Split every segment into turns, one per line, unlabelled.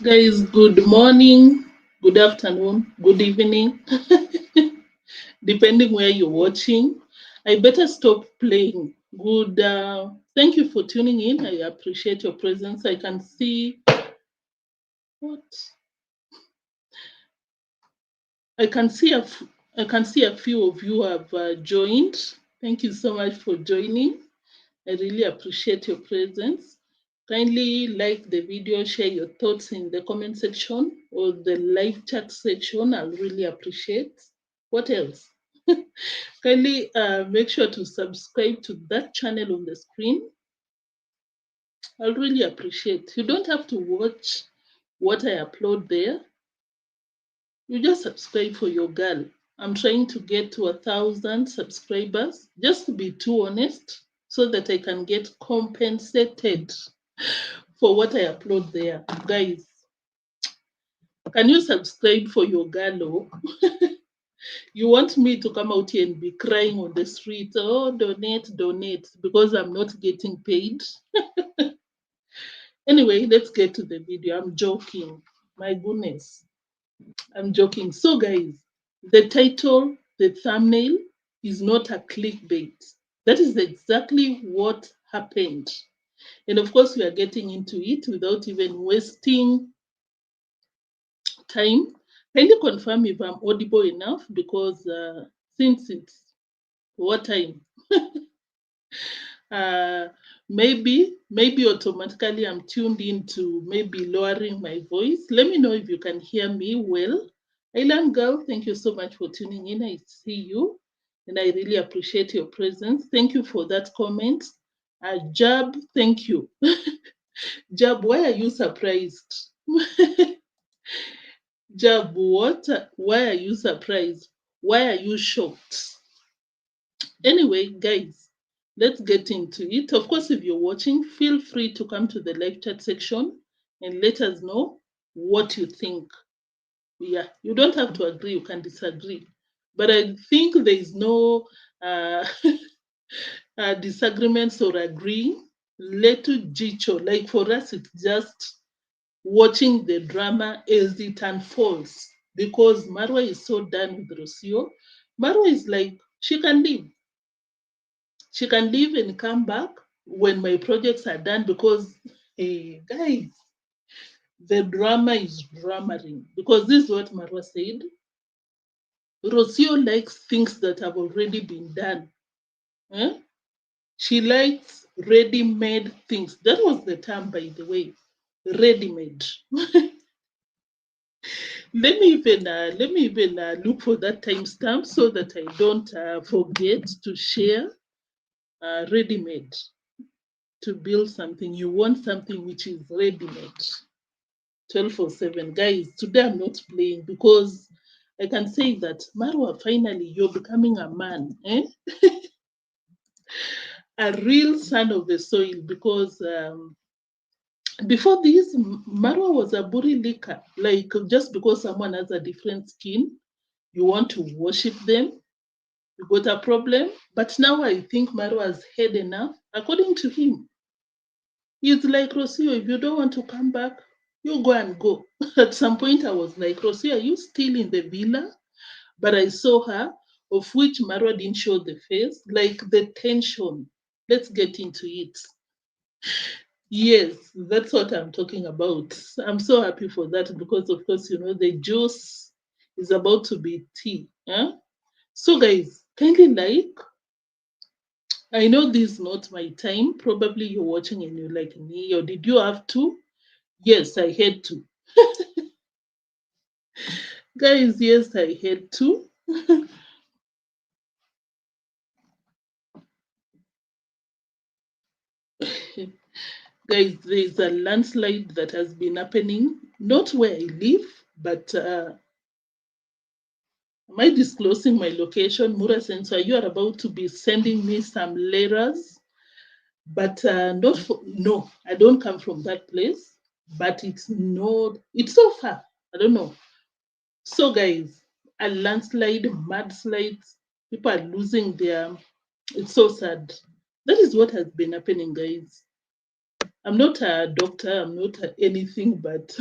Guys, good morning, good afternoon, good evening, depending where you're watching. I better stop playing. Thank you for tuning in. I appreciate your presence. I can see what I can see. I can see a few of you have joined. Thank you so much for joining. I really appreciate your presence. Kindly like the video, share your thoughts in the comment section or the live chat section. I'll really appreciate. What else? Kindly make sure to subscribe to that channel on the screen. I'll really appreciate. You don't have to watch what I upload there. You just subscribe for your girl. I'm trying to get to 1,000 subscribers, just to be too honest, so that I can get compensated for what I upload there. Guys, can you subscribe for your girl? You want me to come out here and be crying on the street, oh, donate, donate, because I'm not getting paid? Anyway, let's get to the video. I'm joking. My goodness. I'm joking. So, guys, the title, the thumbnail is not a clickbait. That is exactly what happened. And of course, we are getting into it without even wasting time. Kindly confirm if I'm audible enough because since it's what time? uh, maybe automatically I'm tuned into maybe lowering my voice. Let me know if you can hear me well. Island girl, thank you so much for tuning in. I see you and I really appreciate your presence. Thank you for that comment. Jab, thank you. Jab, why are you surprised? Jab, what? Why are you surprised? Why are you shocked? Anyway, guys, let's get into it. Of course, if you're watching, feel free to come to the live chat section and let us know what you think. Yeah, you don't have to agree, you can disagree. But I think there is no uh, disagreements or agreeing. Little jicho, like for us, it's just watching the drama as it unfolds because Marwa is so done with Rocio. Marwa is like, she can leave. She can leave and come back when my projects are done because, hey, guys, the drama is dramaing. Because this is what Marwa said. Rocio likes things that have already been done. Eh? She likes ready-made things. That was the term, by the way, ready-made. Let me even look for that timestamp so that I don't forget to share ready-made to build something. You want something which is ready-made. 12/7. Guys, today I'm not playing because I can say that Marwa, finally you're becoming a man, a real son of the soil because before this, Marwa was a burilika. Like just because someone has a different skin, you want to worship them. You got a problem. But now I think Marwa has had enough. According to him, he's like, Rocio, if you don't want to come back, you go and go. At some point, I was like, Rocio, are you still in the villa? But I saw her, of which Marwa didn't show the face, like the tension. Let's get into it. Yes, that's what I'm talking about. I'm so happy for that because, of course, the juice is about to be tea. Huh? So, guys, kindly like. I know this is not my time. Probably you're watching and you're like me, or did you have to? Yes, I had to. Guys, yes, I had to. Guys, there's a landslide that has been happening, not where I live, but am I disclosing my location? Mura Senso, you are about to be sending me some letters, but not for, no, I don't come from that place, but it's so far. I don't know. So, guys, a landslide, mudslides, people are losing it's so sad. That is what has been happening, guys. I'm not a doctor, I'm not anything, but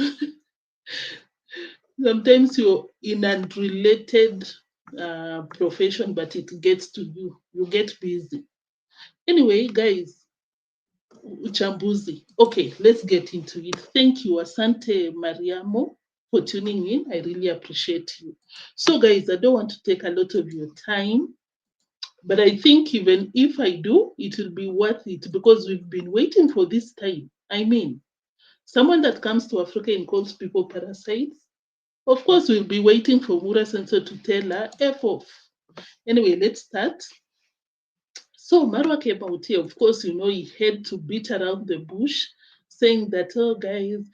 Sometimes you're in a unrelated profession, but it gets to you. You get busy. Anyway, guys, uchambuzi. Okay, let's get into it. Thank you, Asante Mariamo, for tuning in. I really appreciate you. So, guys, I don't want to take a lot of your time, but I think even if I do, it will be worth it because we've been waiting for this time. I mean, someone that comes to Africa and calls people parasites, of course, we'll be waiting for Mura Sensor to tell her F off. Anyway, let's start. So Marwa came out here. Of course, he had to beat around the bush, saying that, oh, guys,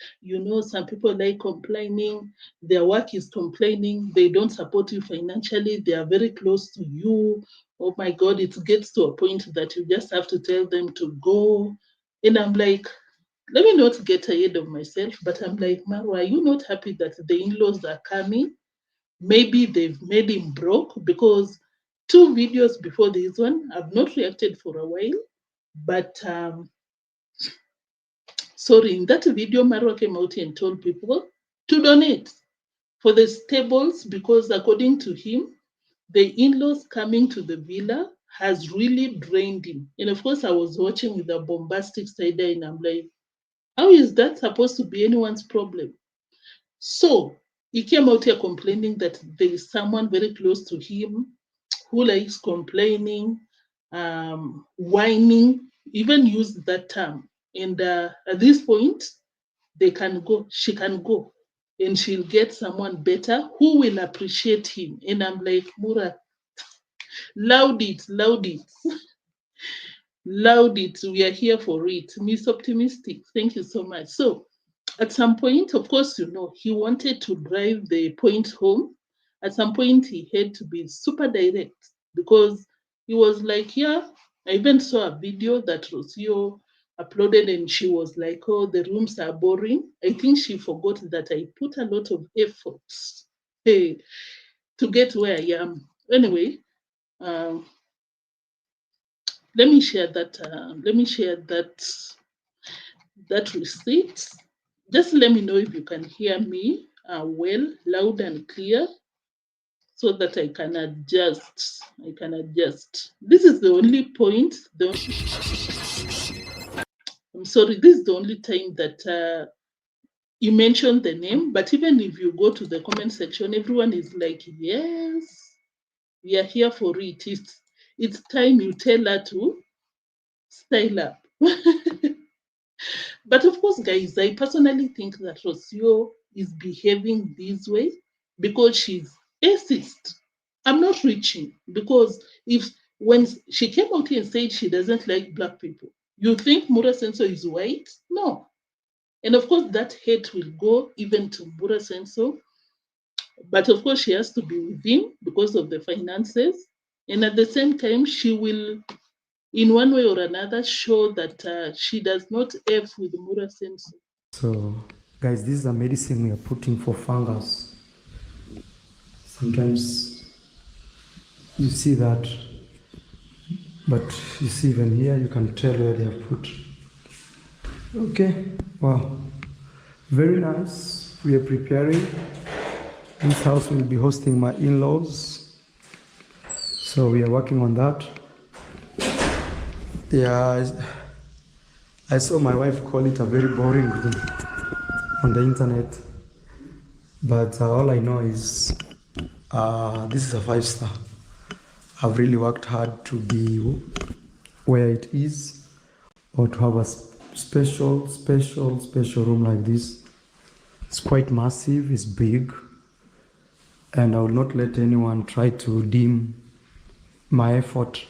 some people like complaining. Their work is complaining. They don't support you financially. They are very close to you. Oh my God, it gets to a point that you just have to tell them to go. And I'm like, let me not get ahead of myself, but I'm like, Marwa, are you not happy that the in-laws are coming? Maybe they've made him broke because 2 videos before this one, I've not reacted for a while. But sorry, in that video, Marwa came out and told people to donate for the stables because according to him, the in-laws coming to the villa has really drained him. And of course, I was watching with a bombastic side eye and I'm like, how is that supposed to be anyone's problem? So he came out here complaining that there is someone very close to him who likes complaining, whining, even used that term. And at this point, they can go, she can go, and she'll get someone better who will appreciate him. And I'm like, Mura, loud it, loud it. Loud it. We are here for it. Miss Optimistic, thank you so much. So at some point, of course, he wanted to drive the point home. At some point, he had to be super direct because he was like, yeah, I even saw a video that Rocio uploaded and she was like, oh, the rooms are boring. I think she forgot that I put a lot of effort to get where I am. Anyway, um, let me share that. That receipt. Just let me know if you can hear me well, loud and clear, so that I can adjust. This is the only point. I'm sorry. This is the only time that you mentioned the name. But even if you go to the comment section, everyone is like, "Yes, we are here for it. It's time you tell her to style up." But of course, guys, I personally think that Rocio is behaving this way because she's racist. I'm not reaching because if when she came out here and said she doesn't like black people, you think Mura Senso is white? No. And of course, that hate will go even to Mura Senso. But of course, she has to be with him because of the finances. And at the same time, she will in one way or another show that she does not F with Mura Senso.
So, guys, this is a medicine we are putting for fungus. Sometimes you see that, but you see even here, you can tell where they have put. Okay, wow, very nice. We are preparing. This house will be hosting my in-laws, so we are working on that. Yeah, I saw my wife call it a very boring room on the internet, but all I know is this is a 5-star. I've really worked hard to be where it is, or to have a special room like this. It's quite massive, it's big, and I will not let anyone try to dim my effort.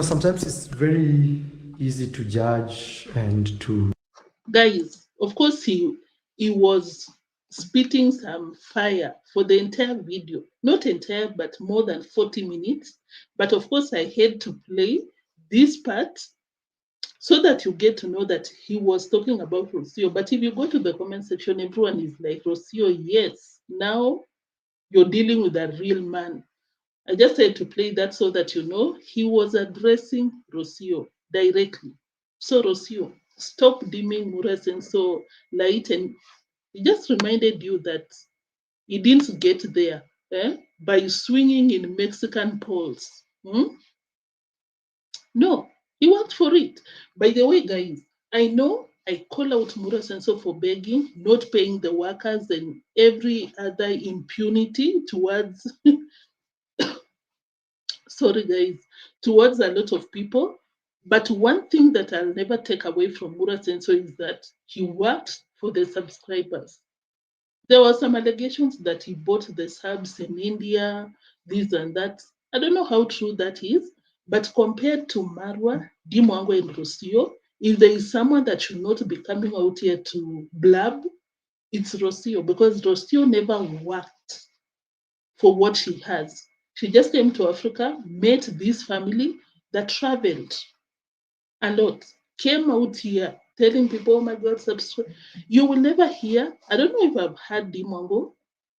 Sometimes it's very easy to judge and to...
Guys, of course, he was spitting some fire for the entire video. Not entire, but more than 40 minutes. But of course, I had to play this part so that you get to know that he was talking about Rocio. But if you go to the comment section, everyone is like, Rocio, yes, now you're dealing with a real man. I just had to play that so that he was addressing Rocio directly. So Rocio, stop dimming Mura Senso light and He just reminded you that he didn't get there by swinging in Mexican poles. No, he worked for it. By the way, guys, I know I call out Mura Senso for begging, not paying the workers, and every other impunity towards, sorry guys, towards a lot of people. But one thing that I'll never take away from Mura Senso is that he worked for the subscribers. There were some allegations that he bought the subs in India, this and that. I don't know how true that is, but compared to Marwa, Deemwango, and Rocio, if there is someone that should not be coming out here to blab, it's Rocio, because Rocio never worked for what she has. She just came to Africa, met this family that traveled a lot, came out here telling people, oh my God, subscribe. You will never hear, I don't know if I've heard Deemwango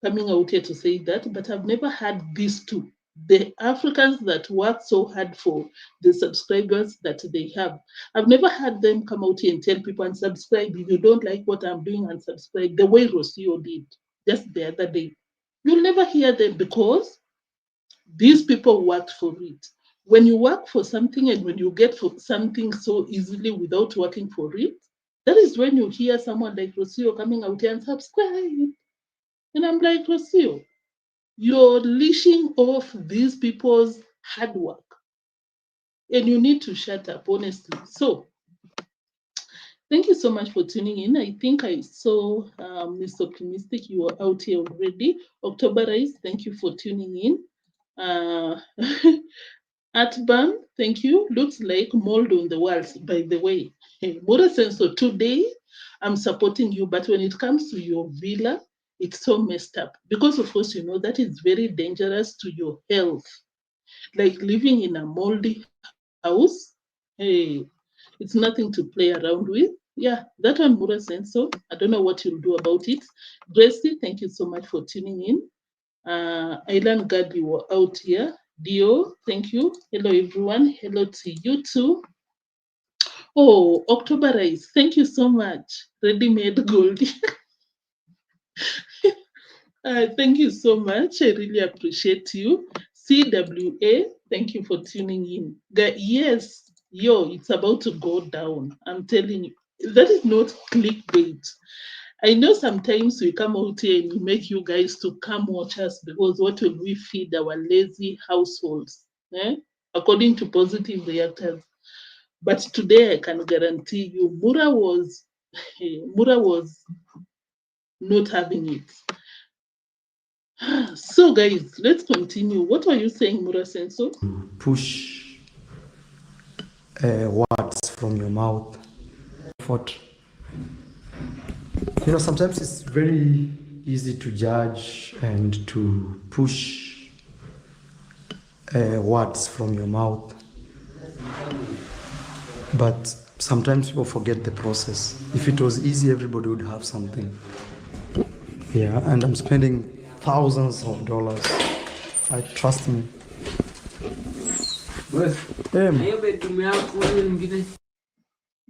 coming out here to say that, but I've never had these two. The Africans that work so hard for the subscribers that they have. I've never had them come out here and tell people and subscribe. If you don't like what I'm doing, and subscribe the way Rocio did just the other day. You'll never hear them because these people worked for it. When you work for something and when you get for something so easily without working for it, that is when you hear someone like Rocio coming out here and subscribe. And I'm like, Rocio, you're leashing off these people's hard work. And you need to shut up, honestly. So thank you so much for tuning in. I think I saw Mr. Optimistic, you are out here already. October Rise, thank you for tuning in. Atban, thank you. Looks like mold on the walls, by the way. Mura Senso, today I'm supporting you, but when it comes to your villa, it's so messed up. Because, of course, you know that is very dangerous to your health. Like living in a moldy house, hey, it's nothing to play around with. Yeah, that one, Mura Senso. I don't know what you'll do about it. Gracie, thank you so much for tuning in. Island God, you were out here. Dio, thank you. Hello, everyone. Hello to you too. Oh, October Rice, thank you so much. Ready made gold. Thank you so much. I really appreciate you. CWA, thank you for tuning in. Yes, yo, it's about to go down. I'm telling you. That is not clickbait. I know sometimes we come out here and we make you guys to come watch us because what will we feed our lazy households? According to positive reactors. But today I can guarantee you Mura was not having it. So guys, let's continue. What were you saying, Mura Senso?
Push words from your mouth. You know, sometimes it's very easy to judge and to push words from your mouth. But sometimes people forget the process. If it was easy, everybody would have something. Yeah, and I'm spending thousands of dollars. Trust me.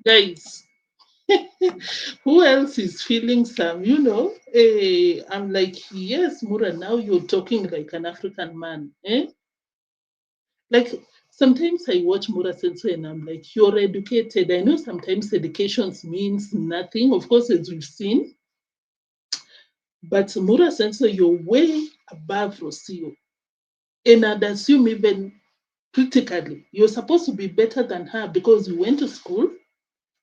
Guys, who else is feeling some, I'm like, yes, Mura, now you're talking like an African man. Like, sometimes I watch Mura Senso and I'm like, you're educated. I know sometimes education means nothing, of course, as we've seen. But Mura Senso, you're way above Rocio. And I'd assume even critically, you're supposed to be better than her because you went to school,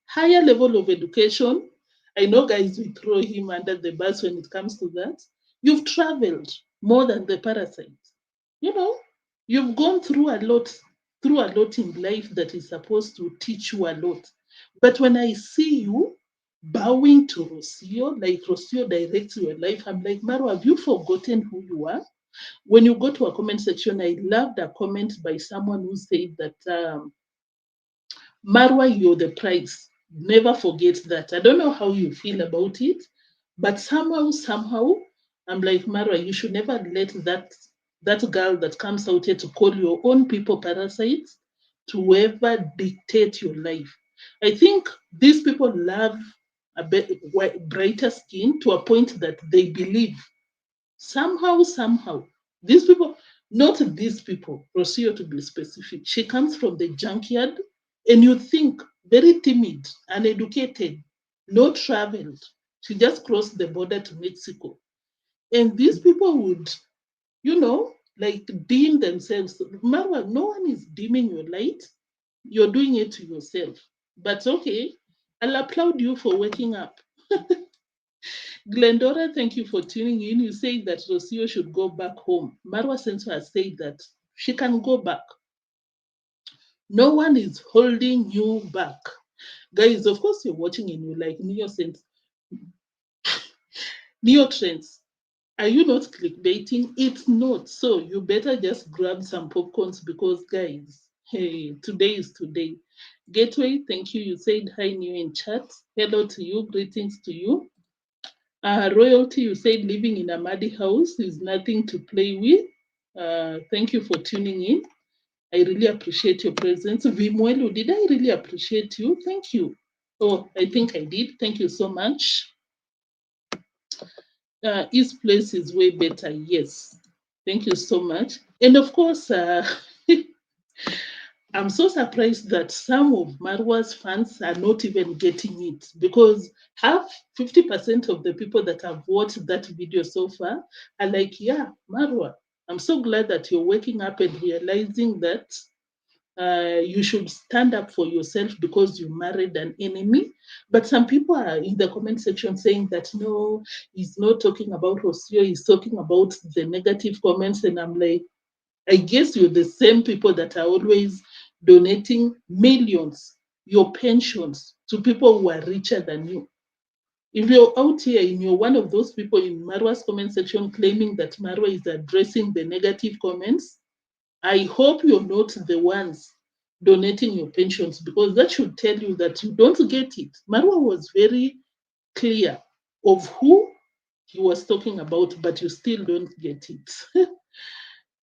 higher level of education. I know, guys, we throw him under the bus when it comes to that. You've traveled more than the parasite. You know, you've gone through a lot in life that is supposed to teach you a lot. But when I see you bowing to Rocio, like Rocio directs your life, I'm like, Marwa, have you forgotten who you are? When you go to a comment section, I loved a comment by someone who said that Marwa, you're the prize. Never forget that. I don't know how you feel about it, but somehow, I'm like, Marwa, you should never let that girl that comes out here to call your own people parasites to ever dictate your life. I think these people love a brighter skin to a point that they believe somehow, these people, not these people, Rocio to be specific, she comes from the junkyard, and you think very timid, uneducated, not traveled. She just crossed the border to Mexico. And these people would, like deem themselves. Marwa, no one is dimming your light. You're doing it to yourself. But okay, I'll applaud you for waking up. Glendora, thank you for tuning in. You say that Rocio should go back home. Marwa Sensor has said that she can go back. No one is holding you back. Guys, of course you're watching and you're like, neotrends. Are you not clickbaiting? It's not. So you better just grab some popcorns because, guys, hey, today is today. Gateway, thank you. You said hi, new in chat. Hello to you. Greetings to you. Royalty, you said living in a muddy house is nothing to play with. Thank you for tuning in. I really appreciate your presence. Vimwelu, did I really appreciate you? Thank you. Oh, I think I did. Thank you so much. East Place is way better. Yes. Thank you so much. And of course, I'm so surprised that some of Marwa's fans are not even getting it because 50% of the people that have watched that video so far are like, yeah, Marwa, I'm so glad that you're waking up and realizing that you should stand up for yourself because you married an enemy. But some people are in the comment section saying that no, he's not talking about Rocio, he's talking about the negative comments. And I'm like, I guess you're the same people that are always donating millions, your pensions, to people who are richer than you. If you're out here and you're one of those people in Marwa's comment section claiming that Marwa is addressing the negative comments, I hope you're not the ones donating your pensions because that should tell you that you don't get it. Marwa was very clear of who he was talking about, but you still don't get it.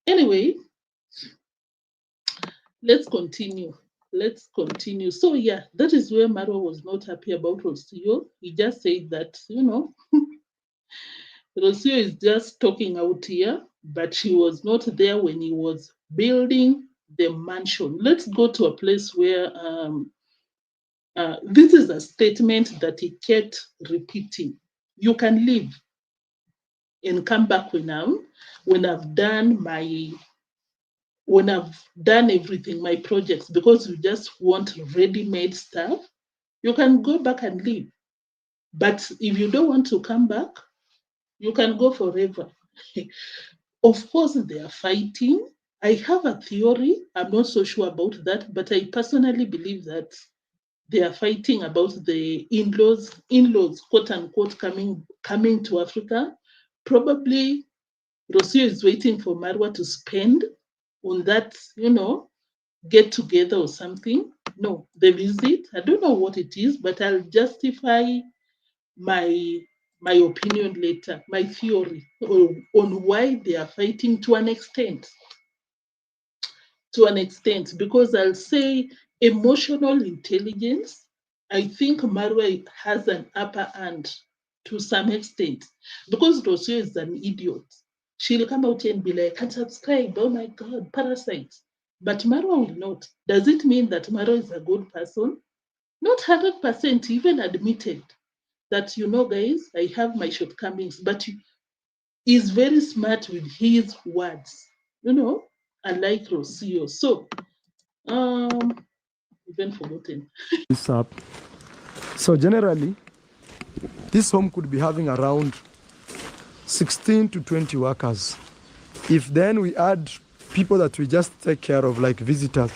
Anyway, let's continue. So yeah, that is where Marwa was not happy about Rocio. He just said that, Rocio is just talking out here, but she was not there when he was building the mansion. Let's go to a place where this is a statement that he kept repeating. You can leave and come back when I've done everything, my projects, because you just want ready-made stuff, you can go back and leave. But if you don't want to come back, you can go forever. Of course, they are fighting. I have a theory. I'm not so sure about that, but I personally believe that they are fighting about the in-laws, quote unquote, coming to Africa. Probably Rocio is waiting for Marwa to spend on that, get together or something. No, the visit. I don't know what it is, but I'll justify my opinion later, my theory on why they are fighting to an extent. Because I'll say emotional intelligence. I think Marwa has an upper hand to some extent because Rocio is an idiot. She'll come out and be like, unsubscribe, oh my God, parasites. But Marwa will not. Does it mean that Marwa is a good person? Not 100%, even admitted that, guys, I have my shortcomings, but he's very smart with his words, unlike Rocio. So, even forgotten.
This up. So generally, this home could be having around 16 to 20 workers. If then we add people that we just take care of, like visitors,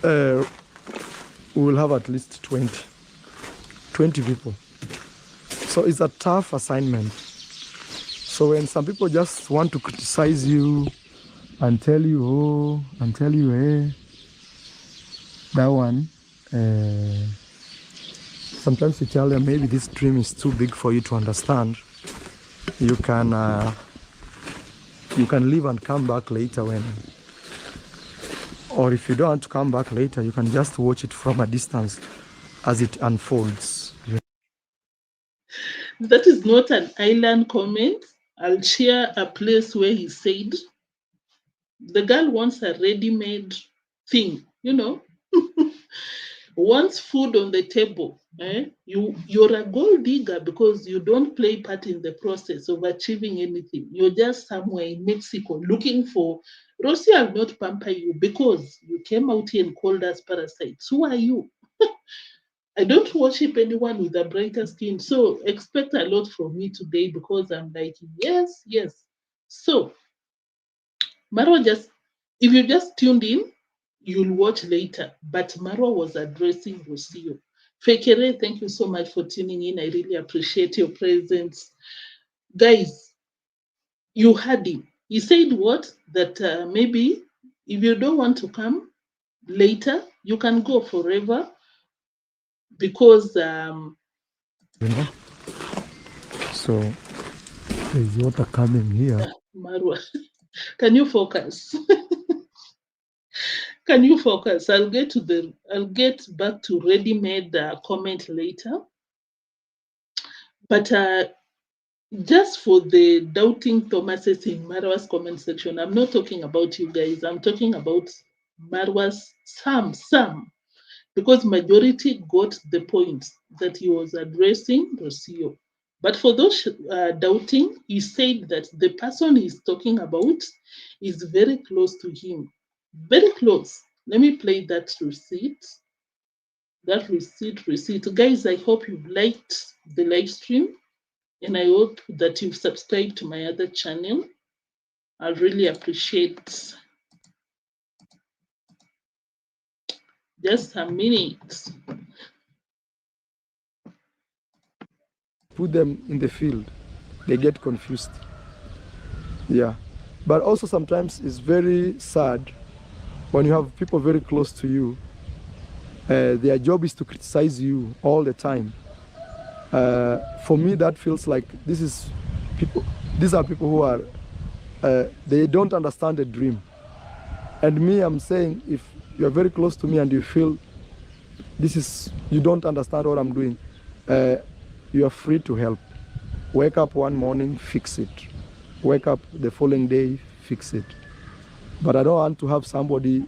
we will have at least 20 people. So it's a tough assignment. So when some people just want to criticize you and tell you, that one, sometimes you tell them maybe this dream is too big for you to understand. You can leave and come back later or if you don't want to come back later, you can just watch it from a distance as it unfolds.
That is not an island comment. I'll share a place where he said the girl wants a ready-made thing, wants food on the table. You're a gold digger because you don't play part in the process of achieving anything. You're just somewhere in Mexico looking for Rosie. I'll not pamper you because you came out here and called us parasites. Who are you? I don't worship anyone with a brighter skin, so expect a lot from me today because I'm like, yes, yes. So Marwa just, if you just tuned in, you'll watch later. But Marwa was addressing Rocio. Fekere, thank you so much for tuning in. I really appreciate your presence. Guys, you heard him. He said what? That maybe if you don't want to come later, you can go forever because
you know. So there's water coming here.
Marwa, can you focus? Can you focus? I'll get back to ready-made comment later. But just for the doubting Thomases in Marwa's comment section, I'm not talking about you guys. I'm talking about Marwa's some, because majority got the point that he was addressing Rocio. But for those doubting, he said that the person he's talking about is very close to him. Very close. Let me play that receipt. That receipt. Guys, I hope you've liked the live stream and I hope that you've subscribed to my other channel. I really appreciate. Just a minute.
Put them in the field, they get confused. Yeah. But also sometimes it's very sad when you have people very close to you. Their job is to criticize you all the time. For me, that feels like these are people who are, they don't understand the dream. And me, I'm saying, if you're very close to me and you feel you don't understand what I'm doing, you are free to help. Wake up one morning, fix it. Wake up the following day, fix it. But I don't want to have somebody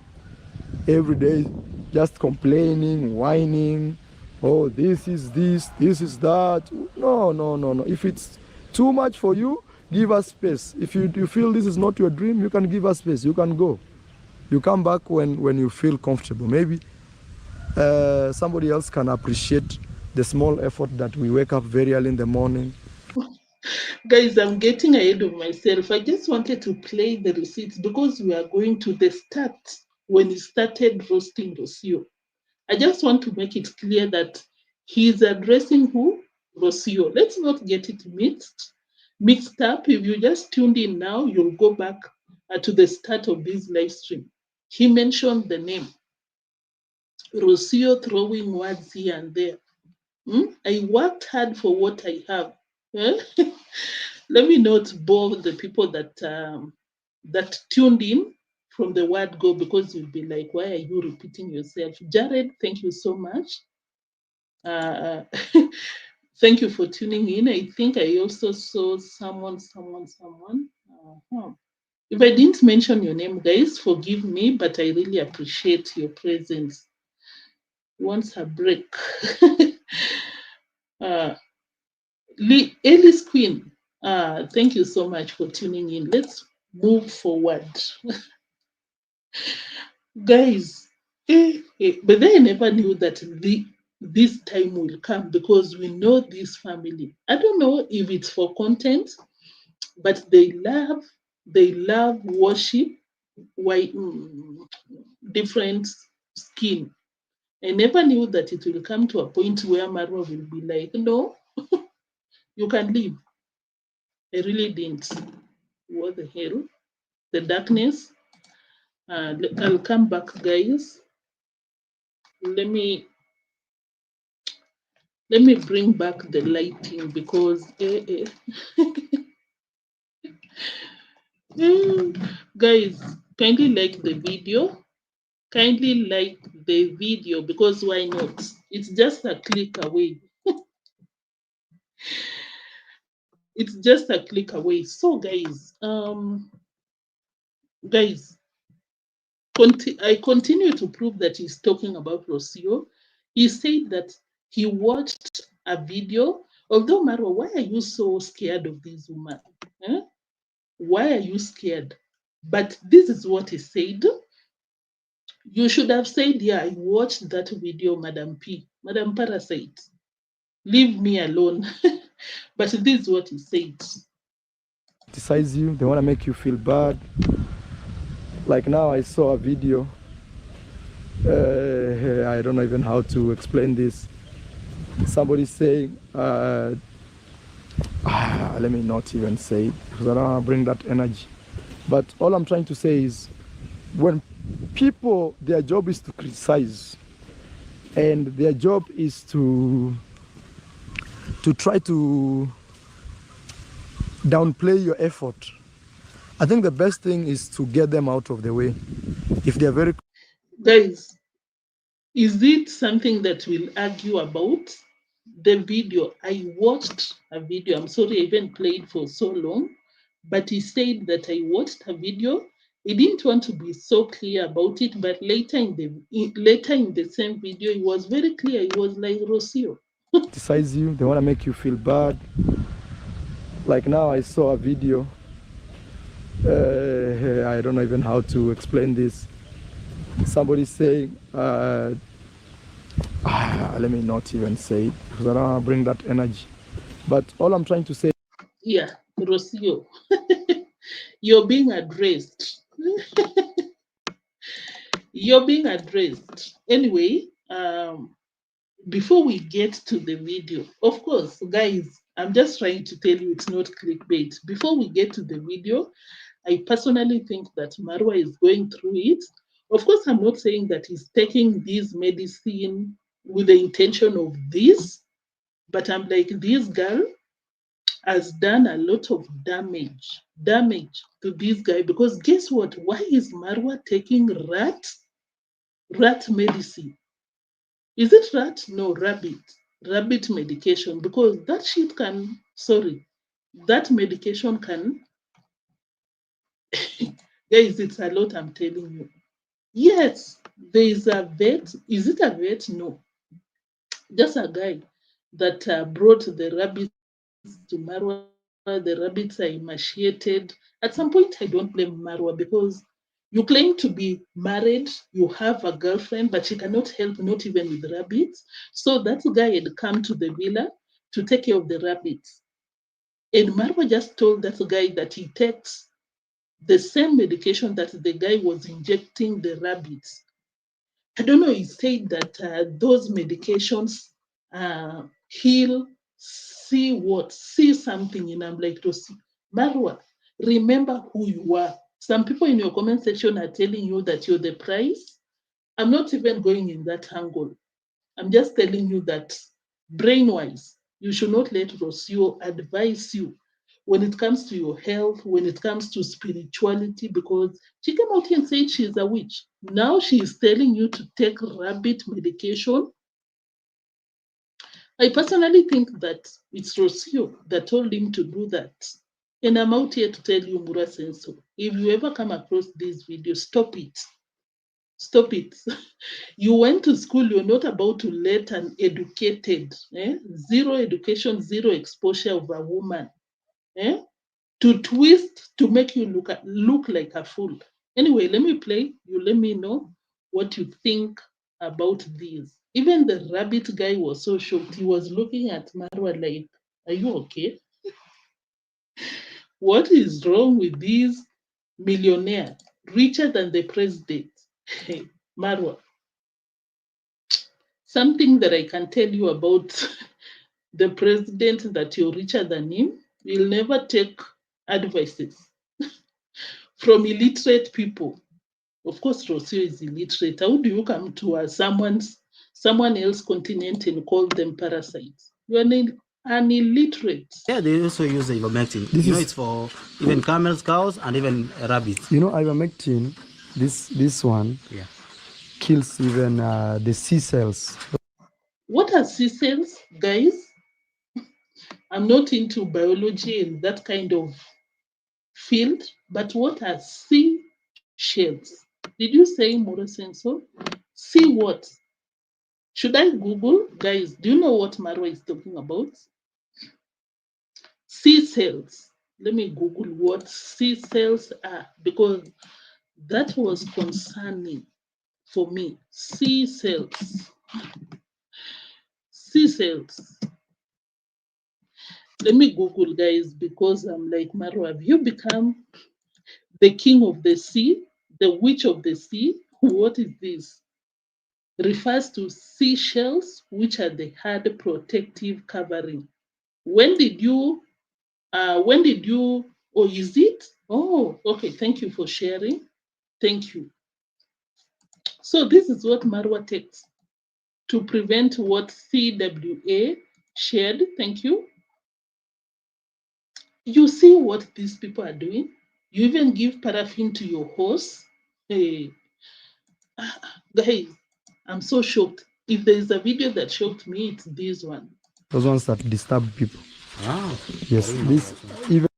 every day just complaining, whining, oh, this is that. No. If it's too much for you, give us space. If you feel this is not your dream, you can give us space. You can go. You come back when you feel comfortable. Maybe somebody else can appreciate the small effort that we wake up very early in the morning.
Guys, I'm getting ahead of myself. I just wanted to play the receipts because we are going to the start when he started roasting Rocio. I just want to make it clear that he's addressing who? Rocio. Let's not get it mixed up. If you just tuned in now, you'll go back to the start of this live stream. He mentioned the name. Rocio throwing words here and there. I worked hard for what I have. Eh? Let me not bore the people that tuned in from the word go because you'll be like, why are you repeating yourself? Jared, thank you so much. Uh, thank you for tuning in. I think I also saw someone. If I didn't mention your name, guys, forgive me, but I really appreciate your presence. Once a break. uh, Alice Queen, thank you so much for tuning in. Let's move forward. Guys, but they never knew that this time will come because we know this family. I don't know if it's for content, but they love worship white different skin. I never knew that it will come to a point where Marwa will be like, no, you can leave. I really didn't. What the hell? The darkness. I'll come back, guys. Let me bring back the lighting because guys, kindly like the video. Kindly like the video because why not? It's just a click away. It's just a click away. So guys, I continue to prove that he's talking about Rocio. He said that he watched a video. Although, Marwa, why are you so scared of this woman? Eh? Why are you scared? But this is what he said. You should have said, yeah, I watched that video, Madam P. Madam Parasite. Leave me alone. But this is what he said.
Criticize you, they want to make you feel bad. Like now I saw a video, I don't know even how to explain this. Somebody saying, let me not even say it because I don't want to bring that energy. But all I'm trying to say is when people, their job is to criticize and their job is to try to downplay your effort, I think the best thing is to get them out of the way. If they're very...
Guys, is it something that we'll argue about? The video, I watched a video. I'm sorry I even played for so long, but he said that I watched a video. He didn't want to be so clear about it, but later in the same video, he was very clear. He was like, Rocio.
Criticize you, they want to make you feel bad. Like now I saw a video, I don't know even how to explain this. Somebody saying, let me not even say it because I don't want to bring that energy. But all I'm trying to say...
Yeah, Rocio, you're being addressed. You're being addressed. Anyway, before we get to the video, of course, guys, I'm just trying to tell you it's not clickbait. Before we get to the video, I personally think that Marwa is going through it. Of course, I'm not saying that he's taking this medicine with the intention of this, but I'm like, this girl has done a lot of damage to this guy because guess what? Why is Marwa taking rat medicine? Is it rat? No, rabbit. Rabbit medication because that shit can, sorry, that medication can, guys, it's a lot, I'm telling you. Yes, there is a vet. Is it a vet? No. Just a guy that brought the rabbits to Marwa. The rabbits are emaciated. At some point, I don't blame Marwa because you claim to be married, you have a girlfriend, but she cannot help, not even with rabbits. So that guy had come to the villa to take care of the rabbits. And Marwa just told that guy that he takes the same medication that the guy was injecting the rabbits. I don't know, he said that those medications heal, see something. And I'm like, Marwa, remember who you are. Some people in your comment section are telling you that you're the prize. I'm not even going in that angle. I'm just telling you that brain-wise, you should not let Rocio advise you when it comes to your health, when it comes to spirituality, because she came out here and said she's a witch. Now she is telling you to take rabbit medication. I personally think that it's Rocio that told him to do that. And I'm out here to tell you, Mura Senso, if you ever come across this video, stop it. Stop it. You went to school, you're not about to let an educated, zero education, zero exposure of a woman, to twist to make you look like a fool. Anyway, let me play. You let me know what you think about this. Even the rabbit guy was so shocked. He was looking at Marwa like, are you okay? What is wrong with this millionaire, richer than the president? Marwa, something that I can tell you about the president that you're richer than him, you'll never take advices from illiterate people. Of course, Rocio is illiterate. How do you come to someone else continent and call them parasites? You're an illiterate.
Yeah, they also use the ivermectin. It's for even camels, cows, and even rabbits.
Ivermectin, this one,
Yeah,
kills even the C cells.
What are C cells, guys? I'm not into biology and that kind of field, but what are sea shells? Did you say Morosenso? See what? Should I Google? Guys, do you know what Marwa is talking about? Sea cells. Let me Google what sea cells are because that was concerning for me. Sea cells. Sea cells. Let me Google, guys, because I'm like, Marwa, have you become the king of the sea? The witch of the sea? What is this? Refers to seashells, which are the hard protective covering. When did you, or is it? Oh, okay. Thank you for sharing. Thank you. So this is what Marwa takes to prevent what CWA shared. Thank you. You see what these people are doing? You even give paraffin to your horse. Hey, guys, I'm so shocked. If there is a video that shocked me, it's this one.
Those ones that disturb people.
Ah,
Yes, this even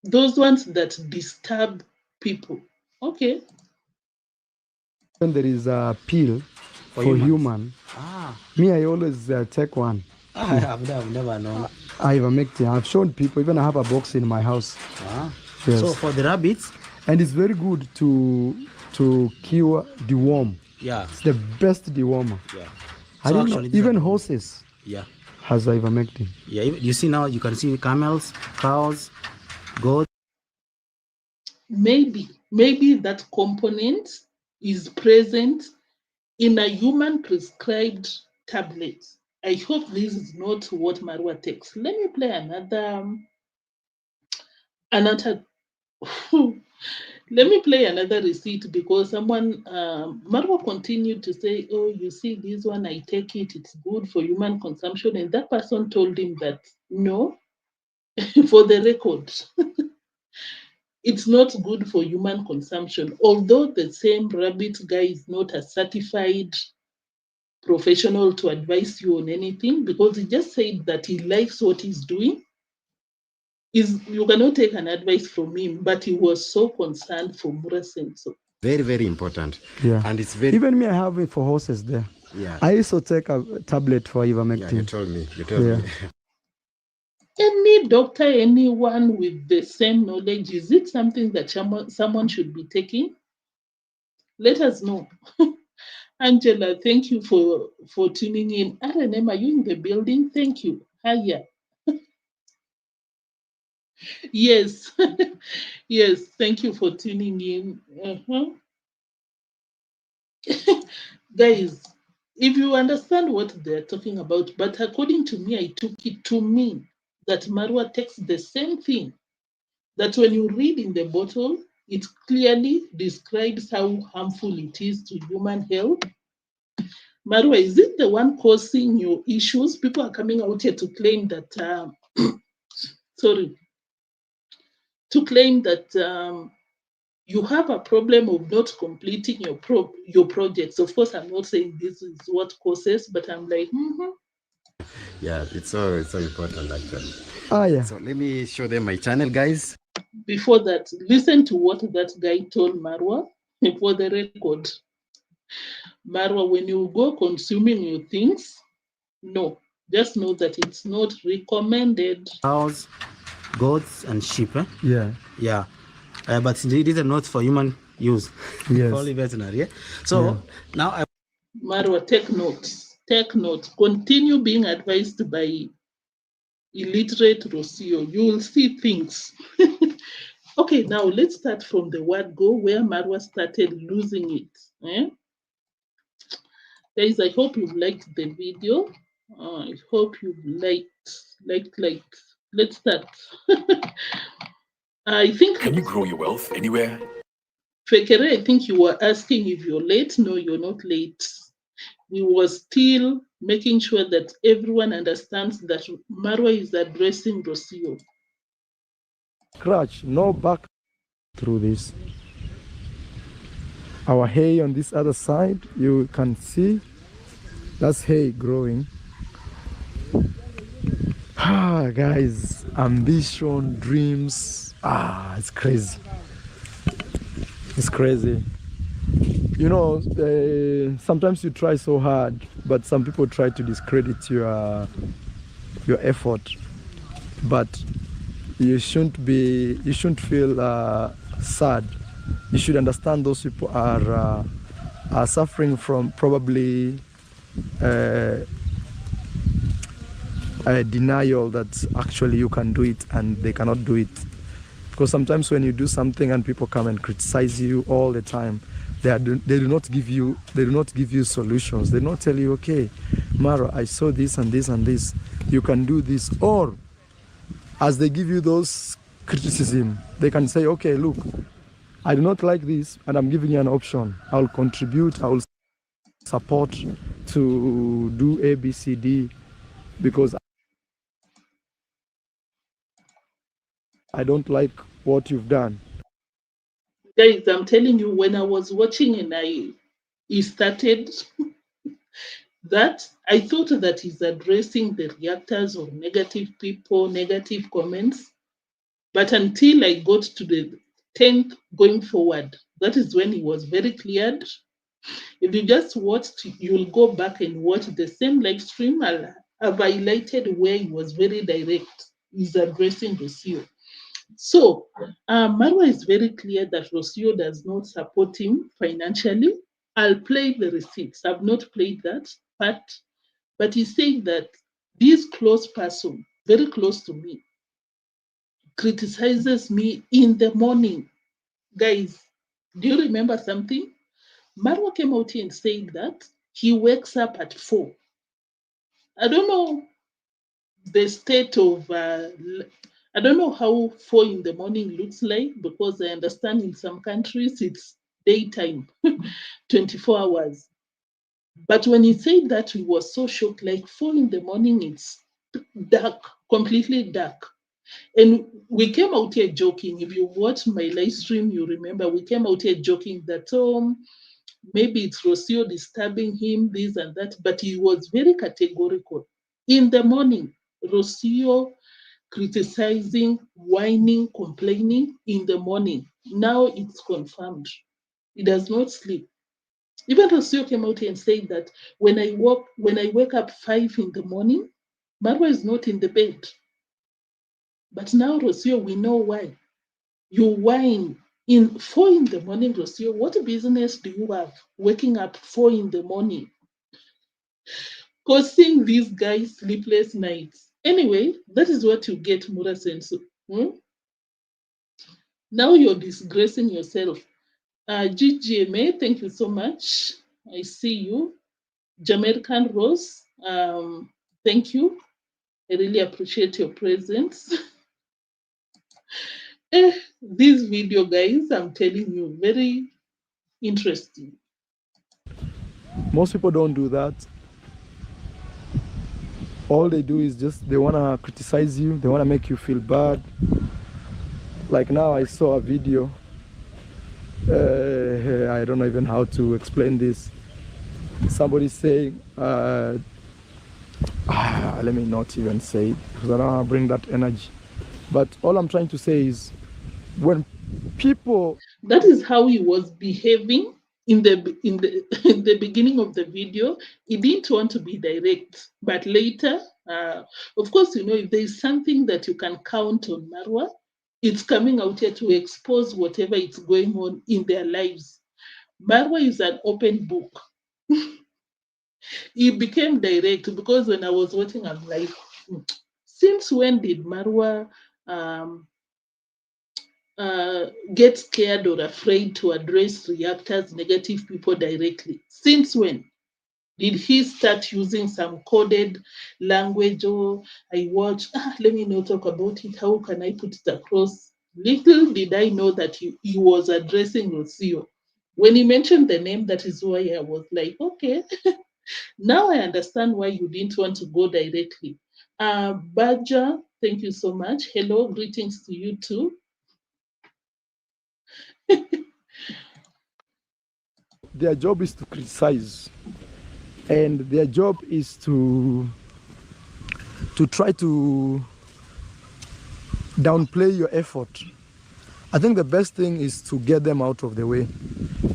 Those ones that disturb people. Okay.
when there is a pill for human, me, I always take one.
I've never known.
Ivermectin. I've shown people, even I have a box in my house. Yes.
So for the rabbits,
and it's very good to cure deworm.
yeah,
It's the best dewormer.
yeah.
I
So
didn't know,
actually,
even horses
yeah,
has ivermectin.
yeah. You see now, you can see camels, cows, goats.
Maybe that component is present in a human prescribed tablet. I hope this is not what Marwa takes. Let me play another. Let me play another receipt because someone, Marwa continued to say, oh, you see, this one, I take it, it's good for human consumption. And that person told him that, no, for the record, it's not good for human consumption. Although the same rabbit guy is not a certified professional to advise you on anything, because he just said that he likes what he's doing. You cannot take an advice from him, but he was so concerned for Murasenso.
Very, very important.
Yeah.
And it's very...
Even me, I have it for horses there.
Yeah.
I also take a tablet for ivermectin.
Yeah, you told me. You told me.
Any doctor, anyone with the same knowledge, is it something that someone should be taking? Let us know. Angela, thank you for tuning in. RNM, are you in the building? Thank you. Hiya. Yes. Yes, thank you for tuning in. Guys, if you understand what they're talking about, but according to me, I took it to mean that Marwa takes the same thing. That when you read in the bottle, it clearly describes how harmful it is to human health. Marwa, is it the one causing your issues? People are coming out here to claim that, you have a problem of not completing your projects. Of course, I'm not saying this is what causes, but I'm like,
Yeah, it's so important actually.
Yeah.
So let me show them my channel, guys.
Before that, listen to what that guy told Marwa for the record. Marwa, when you go consuming your things, no, just know that it's not recommended.
Cows, goats, and sheep.
Yeah.
Yeah. But these are not for human use.
Yes.
Only veterinary. Yeah? So now
Marwa, take note. Take note. Continue being advised by illiterate Rocio. You will see things. Okay, now let's start from the word go, where Marwa started losing it. Guys, I hope you've liked the video. I hope you've liked. Let's start. I think.
Can you grow your wealth anywhere?
Fekere, I think you were asking if you're late. No, you're not late. We were still making sure that everyone understands that Marwa is addressing Rocio.
Scratch, no back through this. Our hay on this other side, you can see that's hay growing. Guys, ambition, dreams, it's crazy. It's crazy. You know, sometimes you try so hard, but some people try to discredit your effort. But you shouldn't feel sad. You should understand those people are suffering from probably a denial that actually you can do it and they cannot do it. Because sometimes when you do something and people come and criticize you all the time, they do not give you solutions. They do not tell you, okay, Marwa, I saw this and this and this. You can do this. Or as they give you those criticism, they can say, okay, look, I do not like this and I'm giving you an option. I'll contribute, I will support to do A, B, C, D, because I don't like what you've done.
Guys, I'm telling you, when I was watching and he started that, I thought that he's addressing the reactors or negative people, negative comments. But until I got to the 10th going forward, that is when he was very cleared. If you just watched, you'll go back and watch the same live stream. I've highlighted where he was very direct. He's addressing Rocio. So, Marwa is very clear that Rocio does not support him financially. I'll play the receipts. I've not played that part, but he's saying that this close person, very close to me, criticizes me in the morning. Guys, do you remember something? Marwa came out here and said that he wakes up at 4. I don't know the state of, I don't know how 4 in the morning looks like, because I understand in some countries it's daytime, 24 hours. But when he said that, he was so shocked, like 4 in the morning, it's dark, completely dark. And we came out here joking. If you watch my live stream, you remember we came out here joking that maybe it's Rocio disturbing him, this and that. But he was very categorical. In the morning, Rocio criticizing, whining, complaining in the morning. Now it's confirmed. He does not sleep. Even Rocio came out here and said that when I wake up 5 in the morning, Marwa is not in the bed. But now, Rocio, we know why. You whine in 4 in the morning, Rocio. What business do you have waking up 4 in the morning, causing these guys sleepless nights? Anyway, that is what you get, Mura Sensu. Now you're disgracing yourself. GGMA, thank you so much. I see you. Jamaican Rose, thank you. I really appreciate your presence. This video, guys, I'm telling you, very interesting.
Most people don't do that. All they do is just they want to criticize you, they want to make you feel bad. Like now I saw a video, I don't know even how to explain this. Somebody saying, let me not even say it because I don't want to bring that energy. But all I'm trying to say is when people...
That is how he was behaving in the in the beginning of the video. He didn't want to be direct, but later, of course, you know, if there is something that you can count on Marwa, it's coming out here to expose whatever is going on in their lives. Marwa is an open book. He became direct because when I was watching, I'm like, since when did Marwa get scared or afraid to address reactors, negative people directly? Since when? Did he start using some coded language? Or I watch, let me not talk about it. How can I put it across? Little did I know that he was addressing Rocio. When he mentioned the name, that is why I was like, okay, now I understand why you didn't want to go directly. Badger, thank you so much. Hello, greetings to you too.
Their job is to criticize, and their job is to to try to downplay your effort. I think the best thing is to get them out of the way.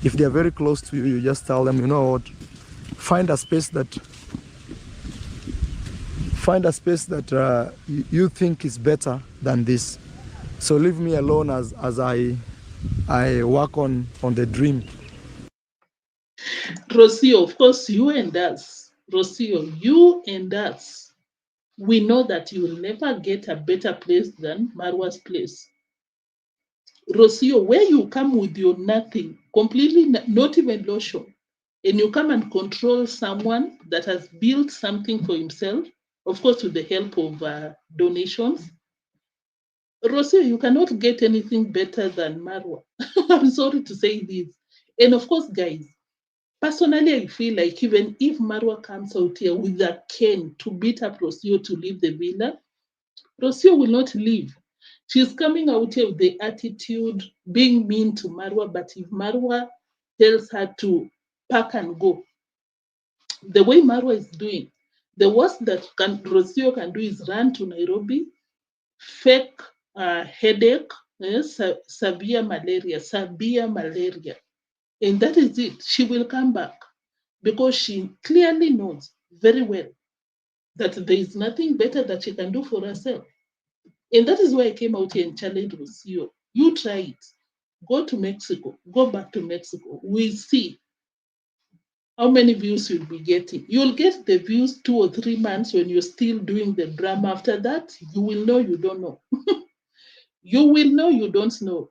If they are very close to you, you just tell them, you know what, find a space that you think is better than this. So leave me alone as I work on the dream.
Rocio, of course, you and us, Rocio, you and us, we know that you will never get a better place than Marwa's place. Rocio, where you come with your nothing, completely not even lotion, and you come and control someone that has built something for himself, of course, with the help of donations. Rocio, you cannot get anything better than Marwa. I'm sorry to say this. And of course, guys, personally, I feel like even if Marwa comes out here with a cane to beat up Rocio to leave the villa, Rocio will not leave. She's coming out here with the attitude, being mean to Marwa, but if Marwa tells her to pack and go, the way Marwa is doing, the worst that Rocio can do is run to Nairobi, fake headache, severe malaria, and that is it. She will come back because she clearly knows very well that there is nothing better that she can do for herself. And that is why I came out here and challenged Rocio. You try it. Go to Mexico. Go back to Mexico. We'll see how many views you'll be getting. You'll get the views 2 or 3 months when you're still doing the drama. After that, you will know you don't know. You will know you don't know.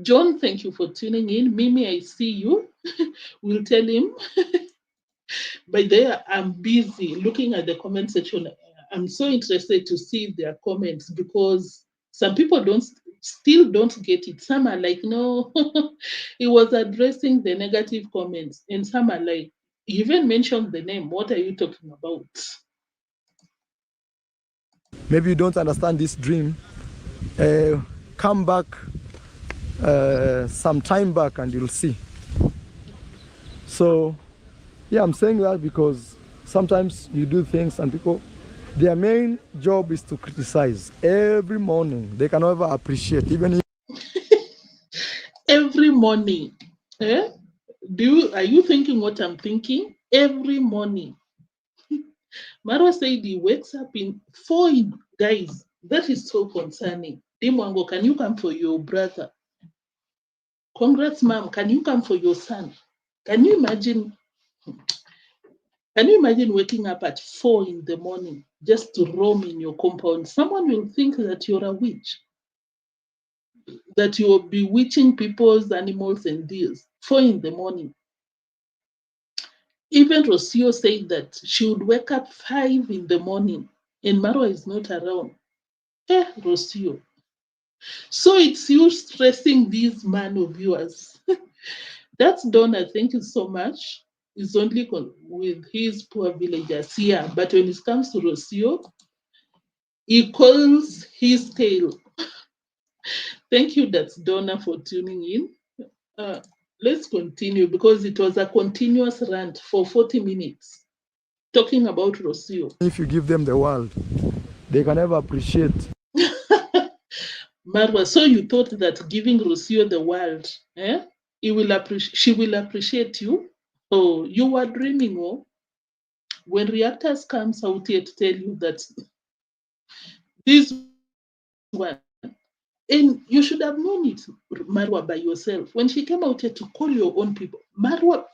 John, thank you for tuning in. Mimi, I see you. We'll tell him. But there, I'm busy looking at the comment section. I'm so interested to see their comments because some people still don't get it. Some are like, no, he was addressing the negative comments. And some are like, you even mentioned the name. What are you talking about?
Maybe you don't understand this dream. Come back some time back and you'll see. So yeah, I'm saying that because sometimes you do things and people, their main job is to criticize every morning. They can never appreciate, even if
Every morning. Eh? Are you thinking what I'm thinking? Every morning. Marwa said he wakes up in 4. Guys, that is so concerning. Deemwango, can you come for your brother? Congratsmum, can you come for your son? Can you imagine? Can you imagine waking up at 4 in the morning just to roam in your compound? Someone will think that you're a witch, that you're bewitching people's animals and deals. 4 in the morning. Even Rocio said that she would wake up 5 in the morning and Marwa is not around. Rocio. So it's you stressing these man of yours. That's Donna. Thank you so much. It's only with his poor villagers here. But when it comes to Rocio, he calls his tail. Thank you, that's Donna, for tuning in. Let's continue because it was a continuous rant for 40 minutes talking about Rocio.
if you give them the world, they can never appreciate.
Marwa, so you thought that giving Rocio the world, she will appreciate you? Oh, you were dreaming, oh? When reactors comes out here to tell you that this one, and you should have known it, Marwa, by yourself. When she came out here to call your own people, Marwa,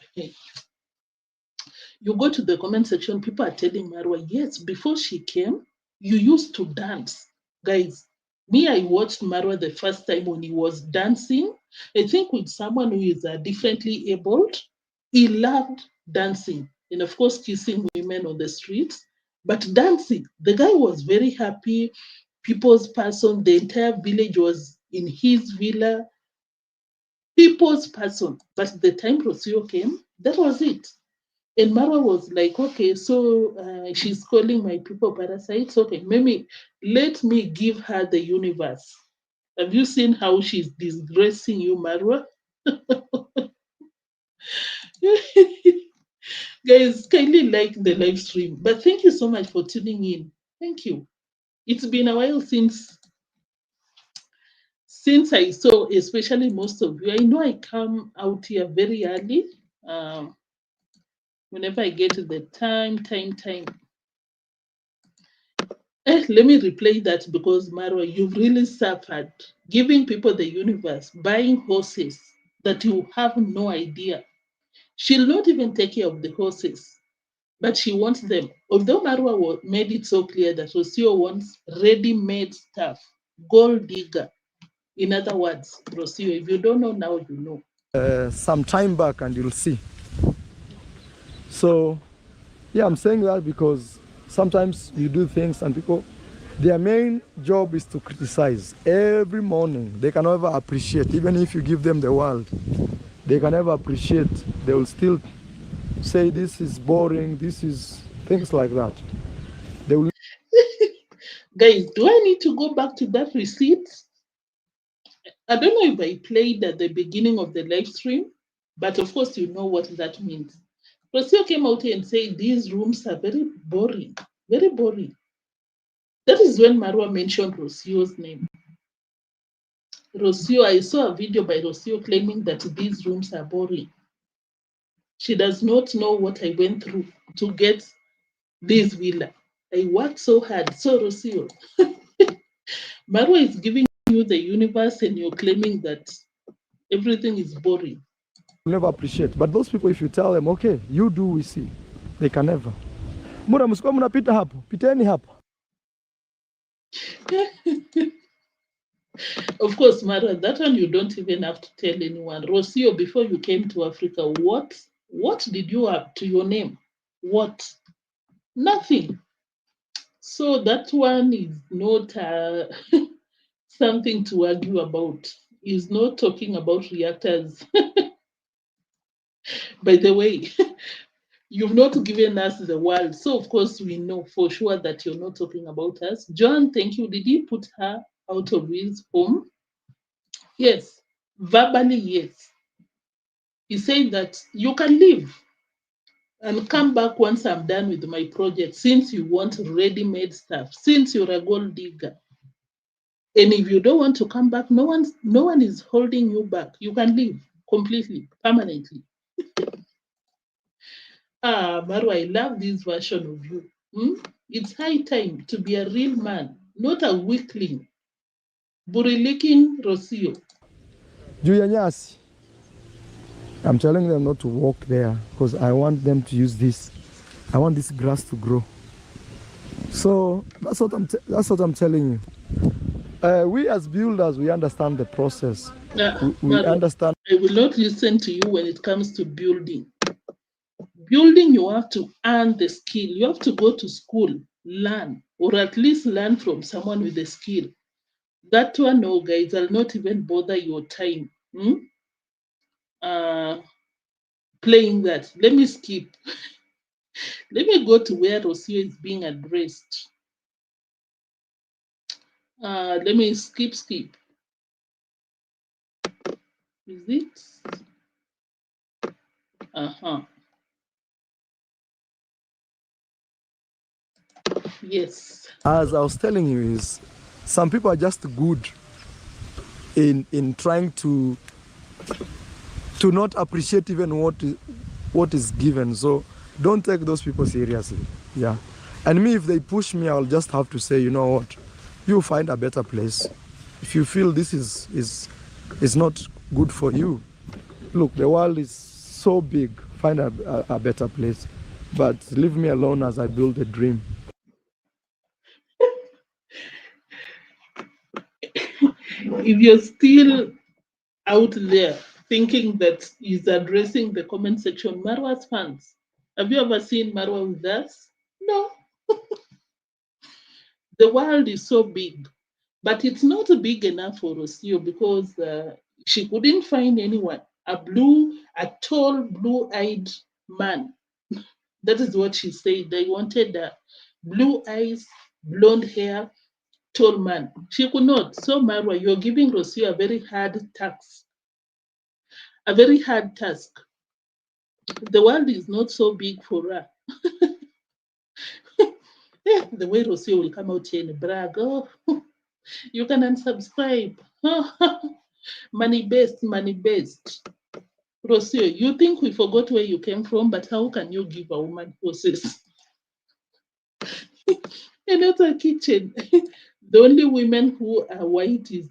you go to the comment section, people are telling Marwa, yes, before she came, you used to dance. Guys, me, I watched Marwa the first time when he was dancing. I think with someone who is differently abled. He loved dancing and, of course, kissing women on the streets. But dancing, the guy was very happy. People's person, the entire village was in his villa. People's person. But the time Rocio came, that was it. And Marwa was like, okay, so she's calling my people parasites. Okay, maybe let me give her the universe. Have you seen how she's disgracing you, Marwa? Guys, kindly like the live stream. But thank you so much for tuning in. Thank you. It's been a while since I saw, especially most of you. I know I come out here very early. Um, Whenever I get the time. Let me replay that because Marwa, you've really suffered giving people the universe, buying horses that you have no idea. She'll not even take care of the horses, but she wants them. Although Marwa made it so clear that Rocio wants ready-made stuff, gold digger. In other words, Rocio, if you don't know now, you know.
Some time back and you'll see. So, yeah, I'm saying that because sometimes you do things and people, their main job is to criticize. Every morning, they can never appreciate. Even if you give them the world, they can never appreciate. They will still say this is boring, this is things like that. They will.
Guys, do I need to go back to that receipt? I don't know if I played at the beginning of the live stream, but of course you know what that means. Rocio came out here and said these rooms are very boring, very boring. That is when Marwa mentioned Rocio's name. Rocio, I saw a video by Rocio claiming that these rooms are boring. She does not know what I went through to get this villa. I worked so hard. So Rocio, Marwa is giving you the universe and you're claiming that everything is boring.
never appreciate. But those people, if you tell them, okay, you do, we see, they can never. Mura msikuwa mnapita hapo, piteni hapo.
Of course, Mara, that one you don't even have to tell anyone. Rocio, before you came to Africa, what did you have to your name? What? Nothing. So that one is not something to argue about. He's not talking about reactors. By the way, you've not given us the world. So of course we know for sure that you're not talking about us. John, thank you. Did he put her out of his home? Yes. Verbally, yes. He said that you can leave and come back once I'm done with my project, since you want ready-made stuff, since you're a gold digger. And if you don't want to come back, no one is holding you back. You can leave completely, permanently. Marwa, I love this version of you. It's high time to be a real man, not a weakling. Burilikin Rocio.
Juu ya nyasi. I'm telling them not to walk there because I want them to use this. I want this grass to grow. So that's what I'm telling you. We as builders, we understand the process. We
Marwa,
understand.
I will not listen to you when it comes to building. Building, you have to earn the skill. You have to go to school, learn, or at least learn from someone with a skill. That one, no, guys, I'll not even bother your time. Playing that. Let me skip. Let me go to where Rocio is being addressed. Let me skip. Is it? Yes.
As I was telling you, is some people are just good in trying to not appreciate even what is given. So don't take those people seriously. Yeah. And me, if they push me, I'll just have to say, you know what, you find a better place. If you feel this is not good for you, look, the world is so big. Find a better place. But leave me alone as I build a dream.
If you're still out there thinking that he's addressing the comment section, Marwa's fans, have you ever seen Marwa with us? No. The world is so big, but it's not big enough for Rocio because she couldn't find anyone. A tall, blue-eyed man. That is what she said. They wanted blue eyes, blonde hair, tall man. She could not. So, Marwa, you're giving Rocio a very hard task. A very hard task. The world is not so big for her. The way Rocio will come out here and brag, oh, you can unsubscribe. Money based, money based. Rocio, you think we forgot where you came from, but how can you give a woman horses? And not a kitchen. The only women who are white is,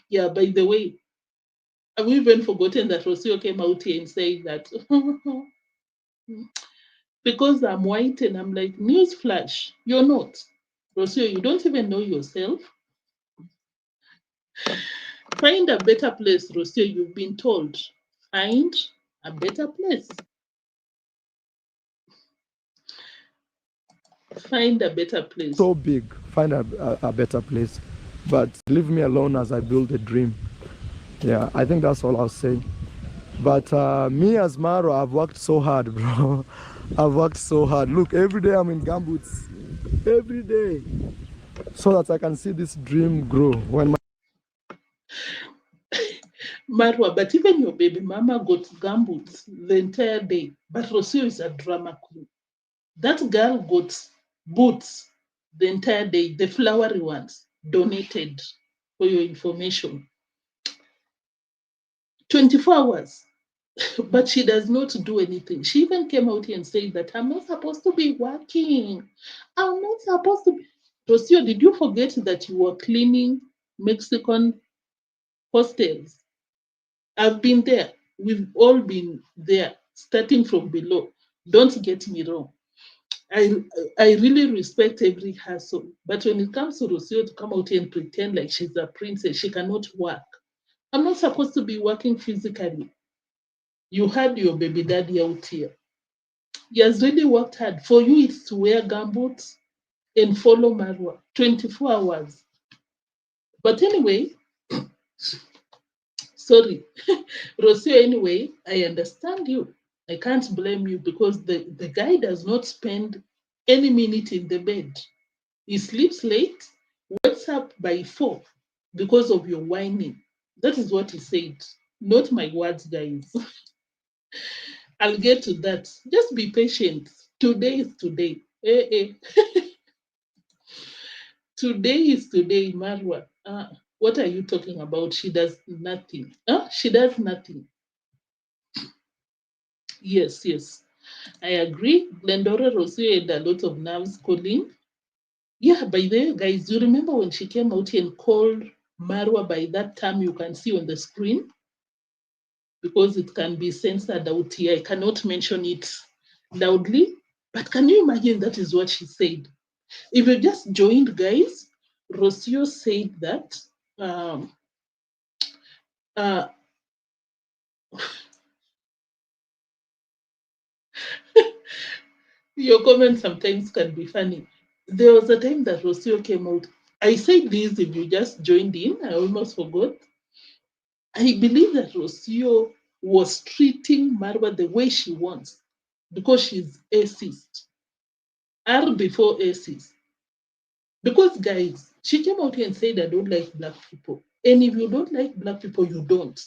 yeah, by the way, have we even forgotten that Rocio came out here and said that because I'm white, and I'm like, newsflash, you're not. Rocio, you don't even know yourself. Find a better place, Rocio, you've been told. Find a better place. Find a better place.
So big, find a better place. But leave me alone as I build a dream. Yeah, I think that's all I'll say. But me as Marwa, I've worked so hard, bro. I've worked so hard. Look, every day I'm in gumboots. Every day. So that I can see this dream grow. When
Marwa, but even your baby mama got gumboots the entire day. But Rocio is a drama queen. That girl got boots the entire day, the flowery ones, donated for your information. 24 hours. But she does not do anything. She even came out here and said that I'm not supposed to be working. I'm not supposed to be. Rocio, did you forget that you were cleaning Mexican hostels? I've been there. We've all been there, starting from below. Don't get me wrong. I really respect every hustle. But when it comes to Rocio to come out here and pretend like she's a princess, she cannot work. I'm not supposed to be working physically. You had your baby daddy out here. He has really worked hard. For you, it's to wear gumboots and follow Marwa 24 hours. But anyway, sorry, Rocio, anyway, I understand you. I can't blame you because the guy does not spend any minute in the bed. He sleeps late, wakes up by 4 because of your whining. That is what he said. Not my words, guys. I'll get to that. Just be patient. Today is today. Today is today, Marwa. What are you talking about? She does nothing. She does nothing. Yes, yes. I agree. Glendora Rocio had a lot of nerves calling. Yeah, by the way, guys, do you remember when she came out here and called Marwa by that term you can see on the screen? Because it can be censored out here. I cannot mention it loudly. But can you imagine that is what she said? If you just joined, guys, Rocio said that uh, your comments sometimes can be funny. There was a time that Rocio came out. I said this if you just joined in, I almost forgot. I believe that Rocio was treating Marwa the way she wants because she's atheist. R before atheist. Because, guys, she came out here and said, I don't like black people. And if you don't like black people, you don't.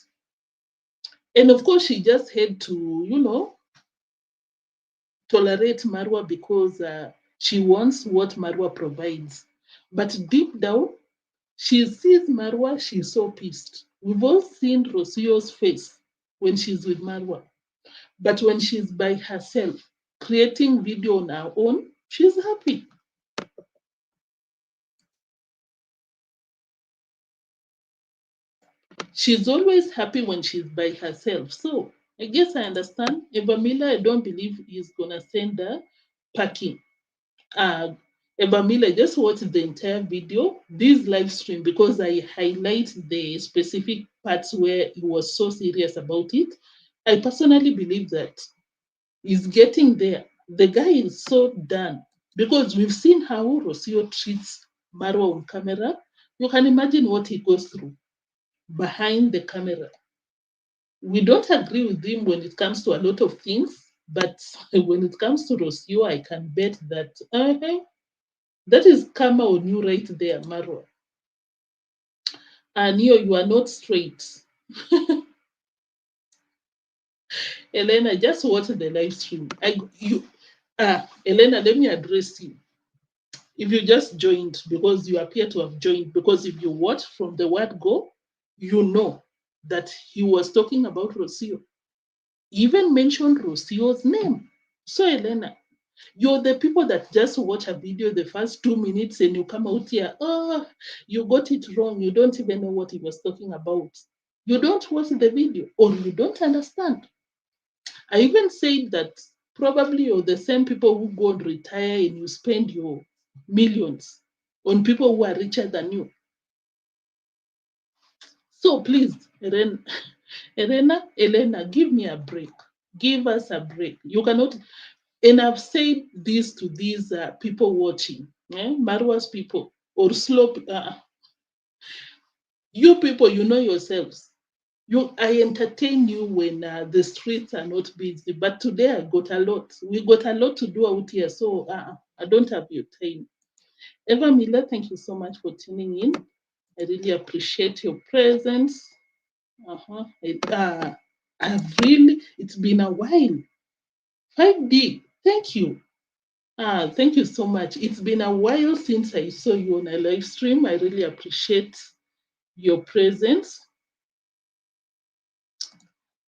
And of course, she just had to, tolerate Marwa because she wants what Marwa provides. But deep down, she sees Marwa, she's so pissed. We've all seen Rocio's face when she's with Marwa. But when she's by herself, creating video on her own, she's happy. She's always happy when she's by herself. So I guess I understand. Eva Miller, I don't believe is gonna send her packing. Eva Miller, just watch the entire video, this live stream, because I highlight the specific parts where he was so serious about it. I personally believe that he's getting there. The guy is so done because we've seen how Rocio treats Marwa on camera. You can imagine what he goes through behind the camera. We don't agree with him when it comes to a lot of things, but when it comes to Rocio, I can bet that that is karma on you right there, Marwa. And you are not straight. Elena, just watch the live stream. Elena, let me address you. If you just joined because you appear to have joined, because if you watch from the word go, you know that he was talking about Rocio. He even mentioned Rocio's name. So, Elena, you're the people that just watch a video the first 2 minutes and you come out here, oh, you got it wrong. You don't even know what he was talking about. You don't watch the video or you don't understand. I even said that probably you're the same people who go and retire and you spend your millions on people who are richer than you. So please, Elena, give me a break. Give us a break. You cannot, and I've said this to these people watching, Marwa's people, or slope. You people, you know yourselves. I entertain you when the streets are not busy, but today I got a lot. We got a lot to do out here, so I don't have your time. Eva Miller, thank you so much for tuning in. I really appreciate your presence. It's been a while. 5D, thank you. Thank you so much. It's been a while since I saw you on a live stream. I really appreciate your presence.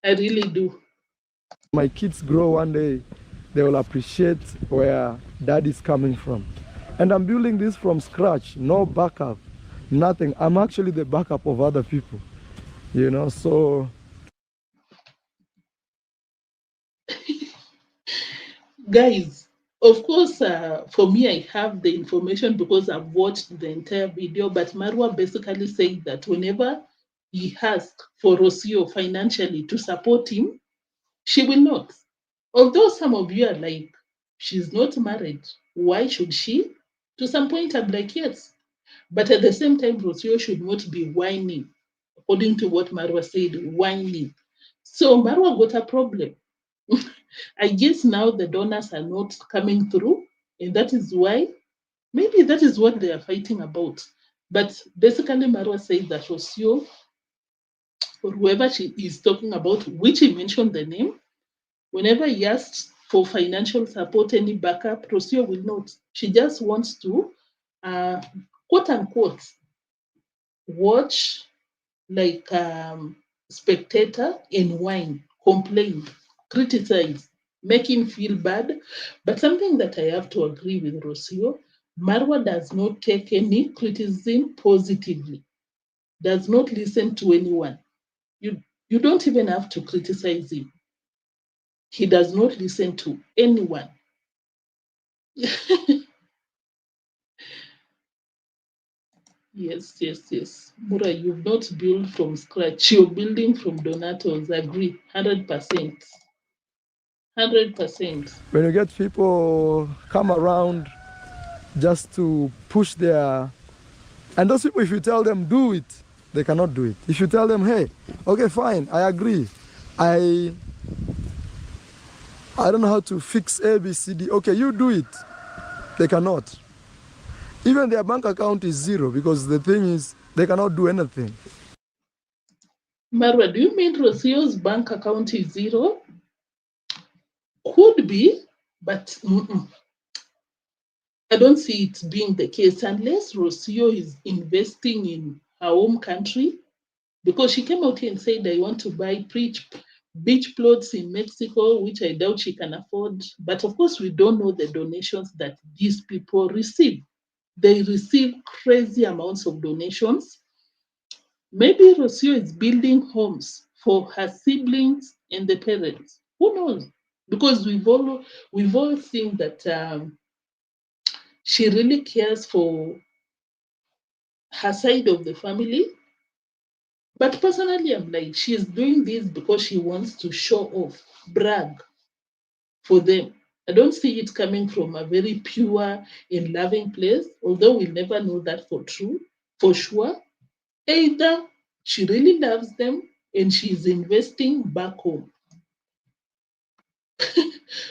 I really do.
My kids grow one day, they will appreciate where dad is coming from. And I'm building this from scratch, no backup, nothing. I'm actually the backup of other people, you know, so.
Guys, of course, for me, I have the information because I've watched the entire video, but Marwa basically said that whenever he asks for Rocio financially to support him, she will not. Although some of you are like, she's not married, why should she? To some point, I'm like, yes. But at the same time, Rocio should not be whining, according to what Marwa said, whining. So Marwa got a problem. I guess now the donors are not coming through, and that is why, maybe that is what they are fighting about. But basically, Marwa said that Rocio, or whoever she is talking about, which he mentioned the name, whenever he asks for financial support, any backup, Rocio will not. She just wants to, quote unquote, watch like spectator and whine, complain, criticize, make him feel bad. But something that I have to agree with Rocio, Marwa does not take any criticism positively, does not listen to anyone. You don't even have to criticize him. He does not listen to anyone. Yes. Mura, you've not built from scratch. You're building from donators. Agree, 100%. 100%.
When you get people come around just to push their, and those people, if you tell them do it, they cannot do it. If you tell them, hey, okay, fine, I agree. I don't know how to fix A, B, C, D. Okay, you do it. They cannot. Even their bank account is zero because the thing is, they cannot do anything.
Marwa, do you mean Rocio's bank account is zero? Could be, but I don't see it being the case unless Rocio is investing in her home country, because she came out here and said, I want to buy beach plots in Mexico, which I doubt she can afford. But of course, we don't know the donations that these people receive. They receive crazy amounts of donations. Maybe Rocio is building homes for her siblings and the parents. Who knows? Because we've all seen that she really cares for her side of the family. But personally, I'm like, she's doing this because she wants to show off, brag for them. I don't see it coming from a very pure and loving place, although we'll never know that for sure. Either she really loves them and she's investing back home.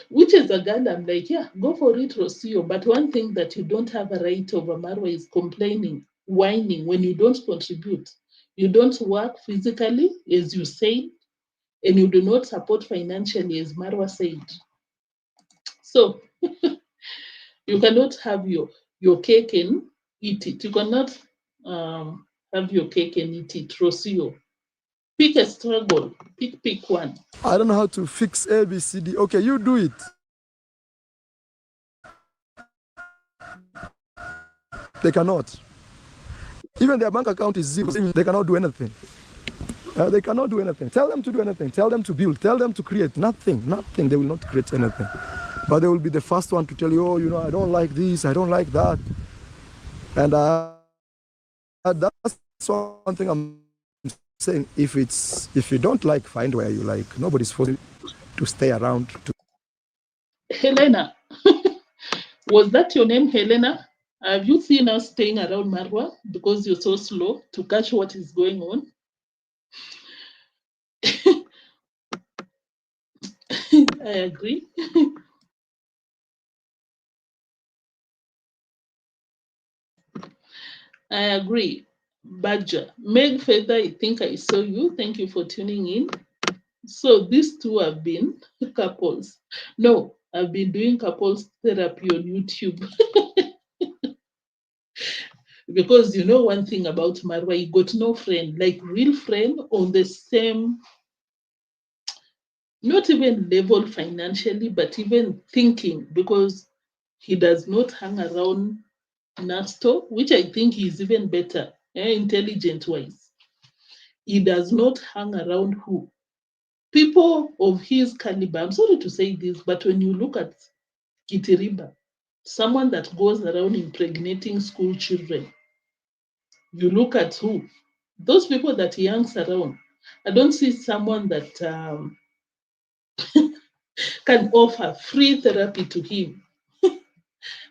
Which is a girl, I'm like, yeah, go for it, Rocio. But one thing that you don't have a right over, Marwa, is complaining, whining when you don't contribute. You don't work physically, as you say. and you do not support financially, as Marwa said. So you cannot have your cake and eat it. You cannot have your cake and eat it. Rocio. Pick a struggle. Pick one.
I don't know how to fix A, B, C, D. Okay, you do it. They cannot. Even their bank account is zero. They cannot do anything. They cannot do anything. Tell them to do anything. Tell them to build. Tell them to create. Nothing. Nothing. They will not create anything. But they will be the first one to tell you, oh, you know, I don't like this. I don't like that. And that's one thing I'm saying. If you don't like, find where you like. Nobody's forced to stay around.
Helena. Was that your name, Helena? Have you seen us staying around Marwa because you're so slow to catch what is going on? I agree. I agree. Badger. Meg Feather, I think I saw you. Thank you for tuning in. So these two have been couples. No, I've been doing couples therapy on YouTube. Because you know one thing about Marwa, he got no friend, like real friend on the same, not even level financially, but even thinking, because he does not hang around Nasto, which I think is even better, intelligent wise. He does not hang around who? People of his caliber. I'm sorry to say this, but when you look at Kitiriba, someone that goes around impregnating school children, you look at who? Those people that he hangs around. I don't see someone that can offer free therapy to him.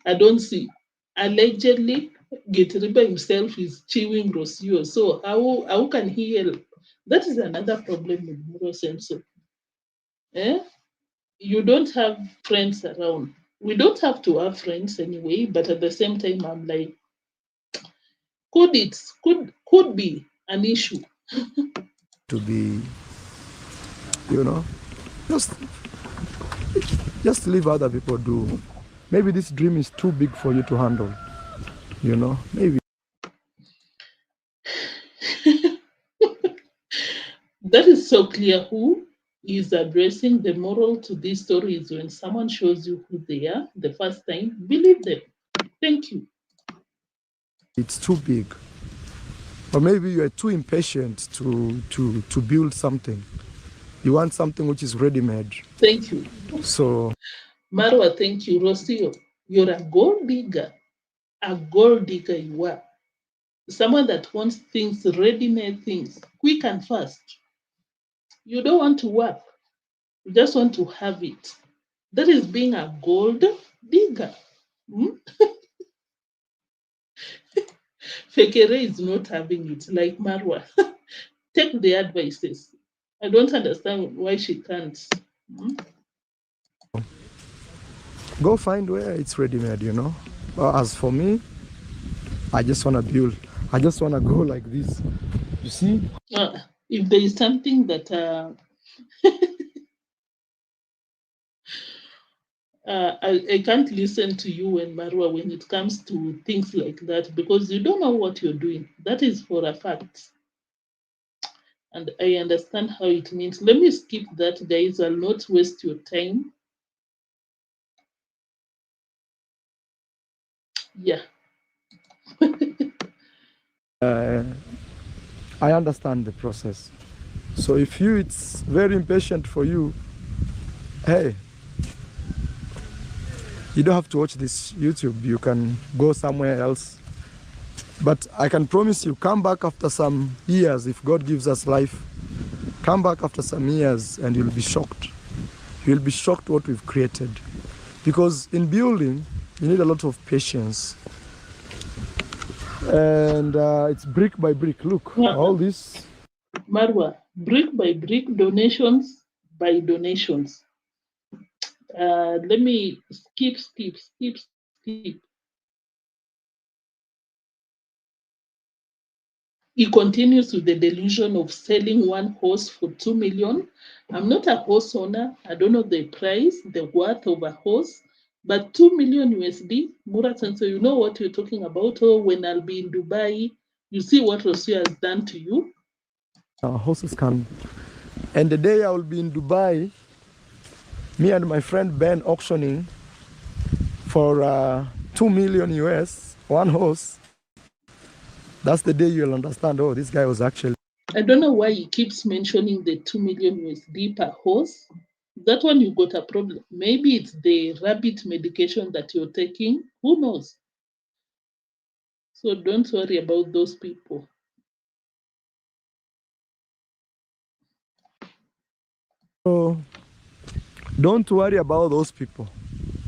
I don't see. Allegedly, Getiriba himself is chewing Rocio. So how can he help? That is another problem with Neurosenso. Eh? You don't have friends around. We don't have to have friends anyway, but at the same time, I'm like, could be an issue.
To be, you know, just leave other people do. Maybe this dream is too big for you to handle. You know, maybe.
That is so clear who is addressing. The moral to this story is when someone shows you who they are the first time, believe them. Thank you.
It's too big. Or maybe you are too impatient to build something. You want something which is ready-made.
Thank you.
So
Marwa, thank you. Rocio, you're a gold digger. A gold digger you are. Someone that wants things, ready-made things, quick and fast. You don't want to work. You just want to have it. That is being a gold digger. Hmm? Fekere is not having it like Marwa. Take the advices. I don't understand why she can't. Hmm?
go find where it's ready-made, you know. As for me, I just want to build. I just want to go like this. You see?
If there is something that I can't listen to you and Marwa when it comes to things like that because you don't know what you're doing. That is for a fact. And I understand how it means. Let me skip that, guys. I'll not waste your time. Yeah.
I understand the process. So if it's very impatient for you, hey, you don't have to watch this YouTube. You can go somewhere else. But I can promise you, come back after some years, if God gives us life, come back after some years and you'll be shocked. You'll be shocked what we've created. Because in building, you need a lot of patience. And it's brick by brick. Look, all this.
Marwa, brick by brick, donations by donations. Let me skip. He continues with the delusion of selling one horse for 2 million. I'm not a horse owner. I don't know the price, the worth of a horse, but 2 million USD. Murat, and so you know what you're talking about. Oh, when I'll be in Dubai, you see what Rosia has done to you.
Horses can. And the day I will be in Dubai, me and my friend Ben auctioning for 2 million US, one horse. That's the day you'll understand, oh, this guy was actually.
I don't know why he keeps mentioning the 2 million USD per horse. That one you got a problem. Maybe it's the rabbit medication that you're taking. Who knows? So don't worry about those people.
So don't worry about those people.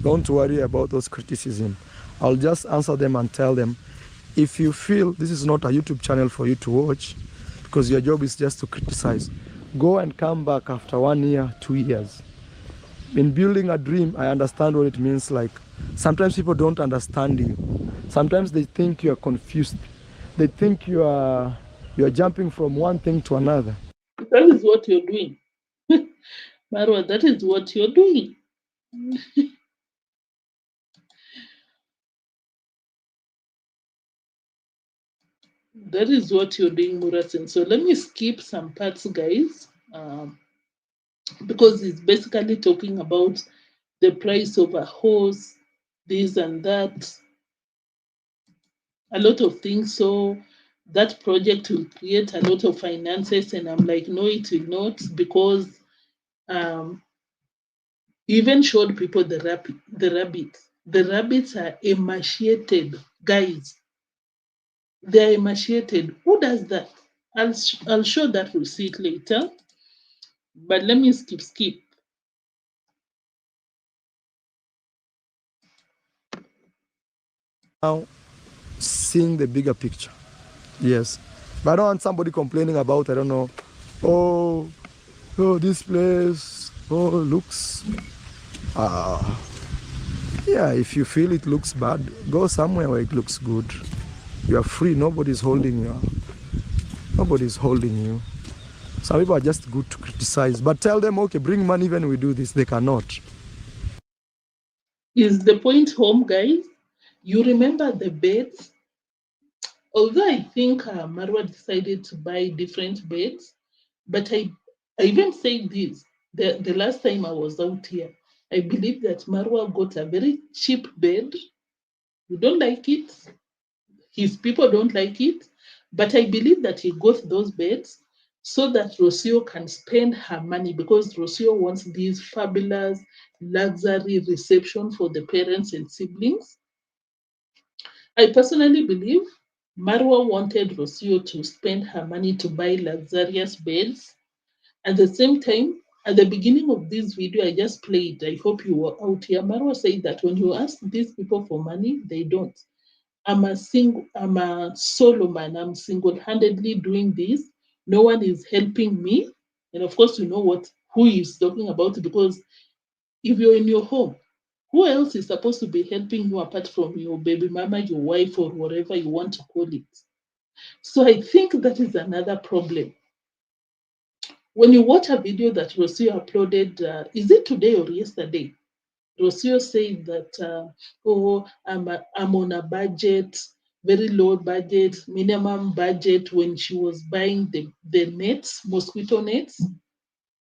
Don't worry about those criticism. I'll just answer them and tell them, if you feel this is not a YouTube channel for you to watch, because your job is just to criticize, go and come back after 1 year, 2 years. In building a dream, I understand what it means. Like, sometimes people don't understand you. Sometimes they think you are confused. They think you are jumping from one thing to another.
That is what you're doing. Marwa, that is what you're doing. That is what you're doing, Muratin. So let me skip some parts, guys, because it's basically talking about the price of a horse, this and that, a lot of things. So that project will create a lot of finances, and I'm like, no, it will not, because um, even showed people the rabbits. The rabbits are emaciated, guys. They're emaciated. Who does that? I'll show that receipt later. But let me skip.
Now, seeing the bigger picture. Yes. But I don't want somebody complaining about, I don't know, oh, this place, looks, yeah, if you feel it looks bad, go somewhere where it looks good. You are free, nobody's holding you. Nobody's holding you. Some people are just good to criticize, but tell them, okay, bring money when we do this. They cannot.
Is the point home, guys? You remember the beds? Although I think Marwa decided to buy different beds, but I even said this the last time I was out here. I believe that Marwa got a very cheap bed. You don't like it, his people don't like it, but I believe that he got those beds so that Rocio can spend her money, because Rocio wants these fabulous luxury reception for the parents and siblings. I personally believe Marwa wanted Rocio to spend her money to buy luxurious beds. At the same time, at the beginning of this video, I just played. I hope you were out here. Marwa said that when you ask these people for money, they don't. I'm a solo man. I'm single-handedly doing this. No one is helping me. And of course, you know who he's talking about, because if you're in your home, who else is supposed to be helping you apart from your baby mama, your wife, or whatever you want to call it? So I think that is another problem. When you watch a video that Rocio uploaded, is it today or yesterday? Rocio said that, I'm on a budget, very low budget, minimum budget, when she was buying the nets, mosquito nets.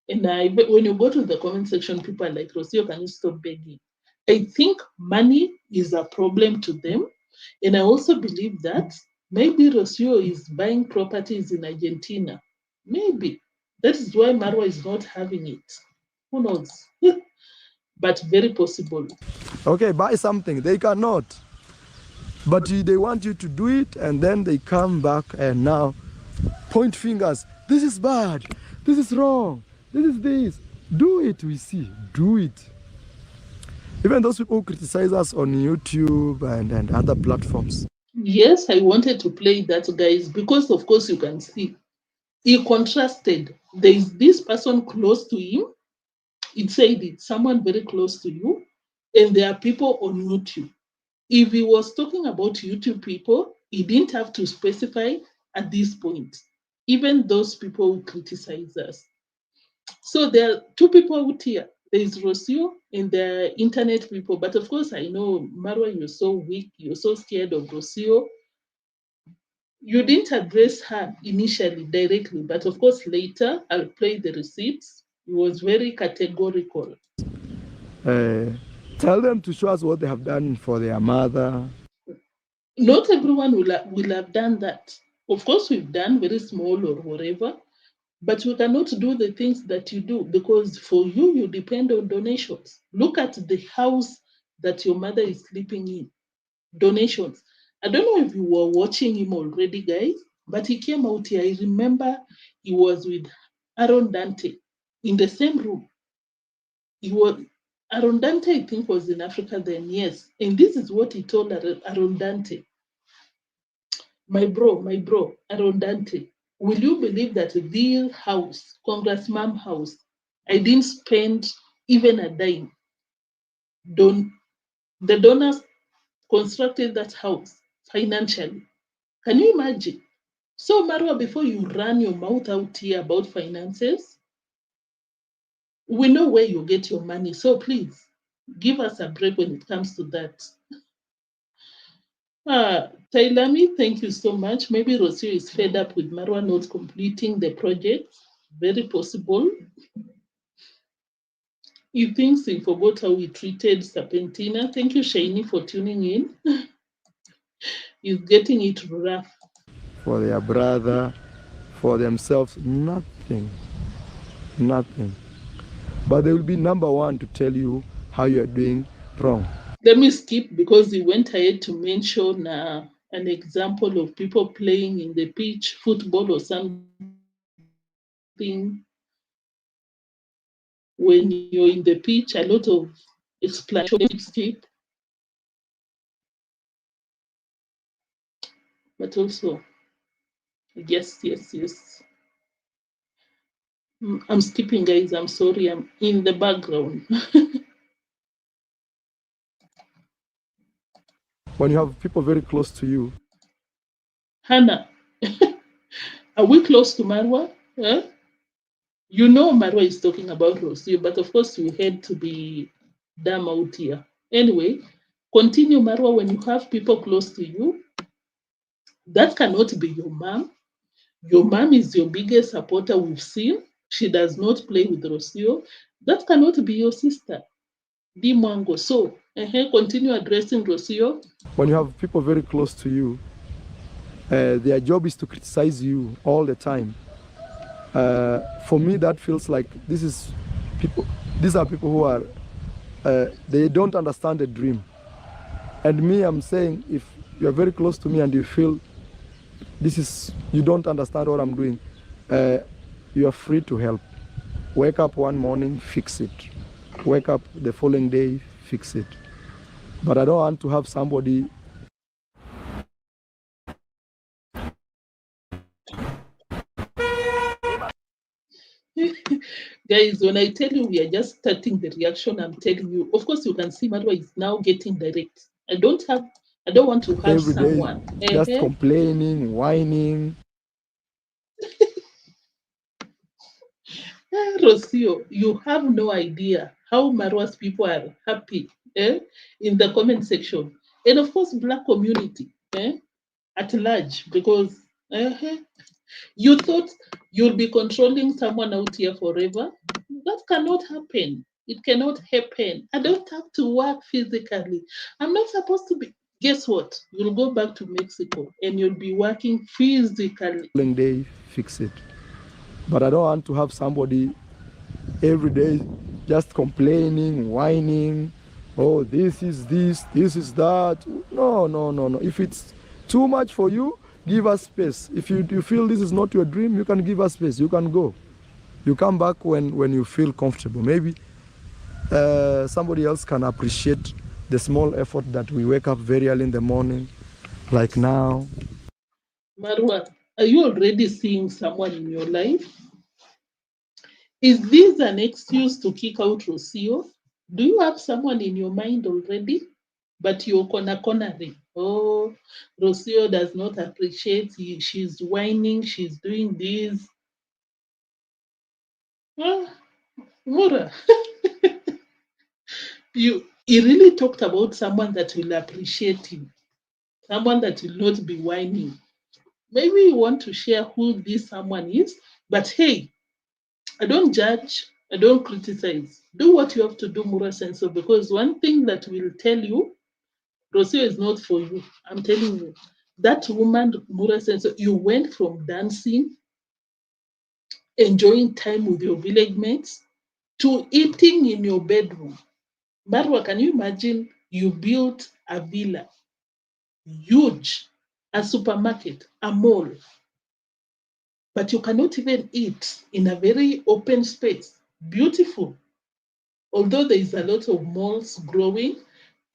And when you go to the comment section, people are like, Rocio, can you stop begging? I think money is a problem to them. And I also believe that maybe Rocio is buying properties in Argentina. Maybe. That is why Marwa is not having it. Who knows? But very possible.
Okay, buy something. They cannot. But they want you to do it, and then they come back and now point fingers. This is bad. This is wrong. This is this. Do it, we see. Do it. Even those people who criticize us on YouTube and other platforms.
Yes, I wanted to play that, guys, because of course you can see he contrasted. There is this person close to him. It said it's someone very close to you, and there are people on YouTube. If he was talking about YouTube people, he didn't have to specify at this point, even those people who criticize us. So there are two people out here. There is Rocio and the internet people. But of course, I know, Marwa, you're so weak. You're so scared of Rocio. You didn't address her initially directly, but of course, later, I'll play the receipts. He was very categorical.
Tell them to show us what they have done for their mother.
Not everyone will have done that. Of course, we've done very small or whatever, but you cannot do the things that you do because for you, you depend on donations. Look at the house that your mother is sleeping in. Donations. I don't know if you were watching him already, guys, but he came out here. I remember he was with Aarondante in the same room. He was Aarondante, I think, was in Africa then, yes. And this is what he told Aarondante. My bro, Aarondante, will you believe that the house, congratsmum house, I didn't spend even a dime. The donors constructed that house financially. Can you imagine? So, Marwa, before you run your mouth out here about finances, we know where you get your money. So please, give us a break when it comes to that. Tailami, thank you so much. Maybe Rocio is fed up with Marwa not completing the project. Very possible. He thinks he forgot how he treated Serpentina. Thank you, Shaini, for tuning in. He's getting it rough.
For their brother, for themselves, nothing. Nothing. But they will be number one to tell you how you are doing wrong.
Let me skip because he went ahead to mention an example of people playing in the pitch, football or something. When you're in the pitch, a lot of explanation skip. But also, yes. I'm skipping, guys. I'm sorry. I'm in the background.
When you have people very close to you.
Hannah, are we close to Marwa? Huh? You know Marwa is talking about Rocio, but of course you had to be dumb out here. Anyway, continue, Marwa. When you have people close to you, that cannot be your mom. Your mom is your biggest supporter we've seen. She does not play with Rocio. That cannot be your sister. Deemwango. So, continue addressing Rocio.
When you have people very close to you, their job is to criticize you all the time. For me, that feels like these are people who are, they don't understand the dream. And me, I'm saying, if you're very close to me and you feel you don't understand what I'm doing, you are free to help. Wake up one morning, fix it. Wake up the following day, fix it. But I don't want to have somebody
Guys, when I tell you we are just starting the reaction, I'm telling you, of course you can see Marwa is now getting direct. I don't want to have
every day
someone
just complaining, whining.
Rocio, you have no idea how Marwa's people are happy in the comment section. And of course, Black community at large, because you thought you'll be controlling someone out here forever. That cannot happen. It cannot happen. I don't have to work physically. I'm not supposed to be. Guess what? You'll go back to Mexico and you'll be working physically.
Day, fix it. But I don't want to have somebody every day just complaining, whining. Oh, this is that. No. If it's too much for you, give us space. If you feel this is not your dream, you can give us space. You can go. You come back when you feel comfortable. Maybe somebody else can appreciate the small effort that we wake up very early in the morning, like now.
Marwa, are you already seeing someone in your life? Is this an excuse to kick out Rocio? Do you have someone in your mind already? But you're cornering. Oh, Rocio does not appreciate. She's whining. She's doing this. Ah, Mura, he really talked about someone that will appreciate him, someone that will not be whining. Maybe you want to share who this someone is, but hey, I don't judge, I don't criticize. Do what you have to do, Mura Senso, because one thing that will tell you, Rocio is not for you. I'm telling you. That woman, Mura Senso, you went from dancing, enjoying time with your village mates, to eating in your bedroom. Marwa, can you imagine you built a villa, huge, a supermarket, a mall, but you cannot even eat in a very open space? Beautiful. Although there is a lot of malls growing,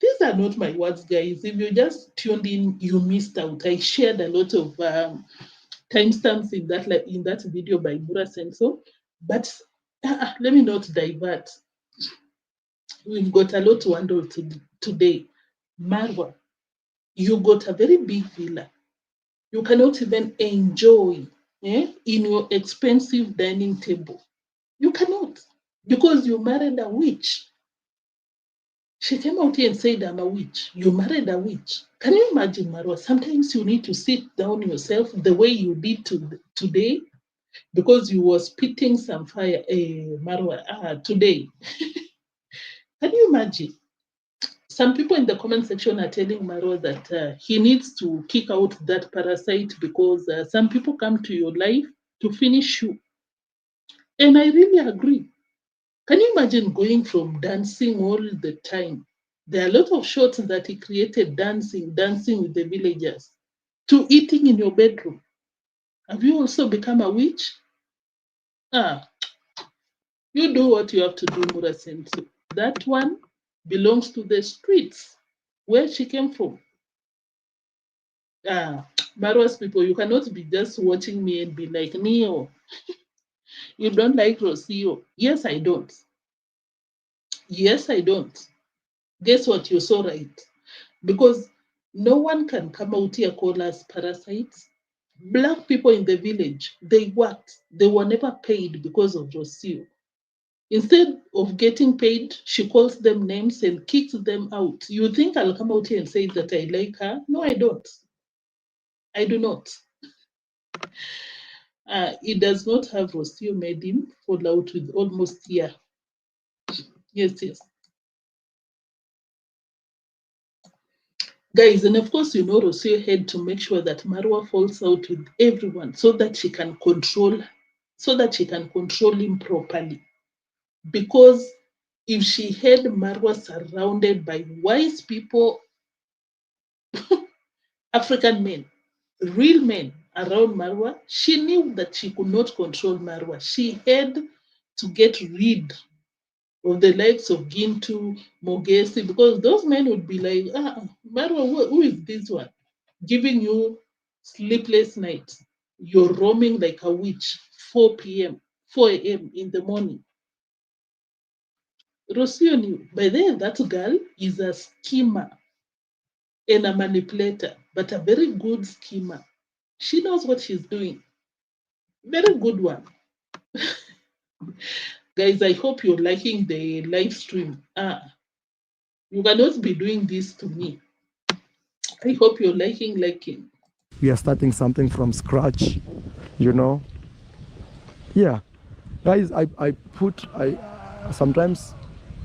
these are not my words, guys. If you just tuned in, you missed out. I shared a lot of timestamps in that video by Mura Senso, but let me not divert. We've got a lot to handle today. Marwa, you got a very big villa. You cannot even enjoy in your expensive dining table. You cannot, because you married a witch. She came out here and said, I'm a witch. You married a witch. Can you imagine, Marwa? Sometimes you need to sit down yourself the way you did today, because you were spitting some fire, Marwa, today. Can you imagine? Some people in the comment section are telling Marwa that he needs to kick out that parasite, because some people come to your life to finish you. And I really agree. Can you imagine going from dancing all the time? There are a lot of shots that he created dancing with the villagers, to eating in your bedroom. Have you also become a witch? Ah, you do what you have to do, Murasensu. That one belongs to the streets where she came from. Marwa's people, you cannot be just watching me and be like, Neo, you don't like Rocio. Yes, I don't. Yes, I don't. Guess what? You're so right. Because no one can come out here call us parasites. Black people in the village, they worked. They were never paid because of Rocio. Instead of getting paid, she calls them names and kicks them out. You think I'll come out here and say that I like her? No, I don't. I do not. It does not have Rocio made him fall out with almost here. Yes, yes. Guys, and of course, you know, Rocio had to make sure that Marwa falls out with everyone so that she can control him properly. Because if she had Marwa surrounded by wise people, African men, real men around Marwa, she knew that she could not control Marwa. She had to get rid of the likes of Gintu, Mogesi, because those men would be like, Marwa, who is this one? Giving you sleepless nights. You're roaming like a witch, 4 p.m., 4 a.m. in the morning. Rocio knew, by then that girl is a schemer and a manipulator, but a very good schemer. She knows what she's doing. Very good one. Guys, I hope you're liking the live stream. You cannot be doing this to me. I hope you're liking.
We are starting something from scratch, you know. Yeah, guys, I sometimes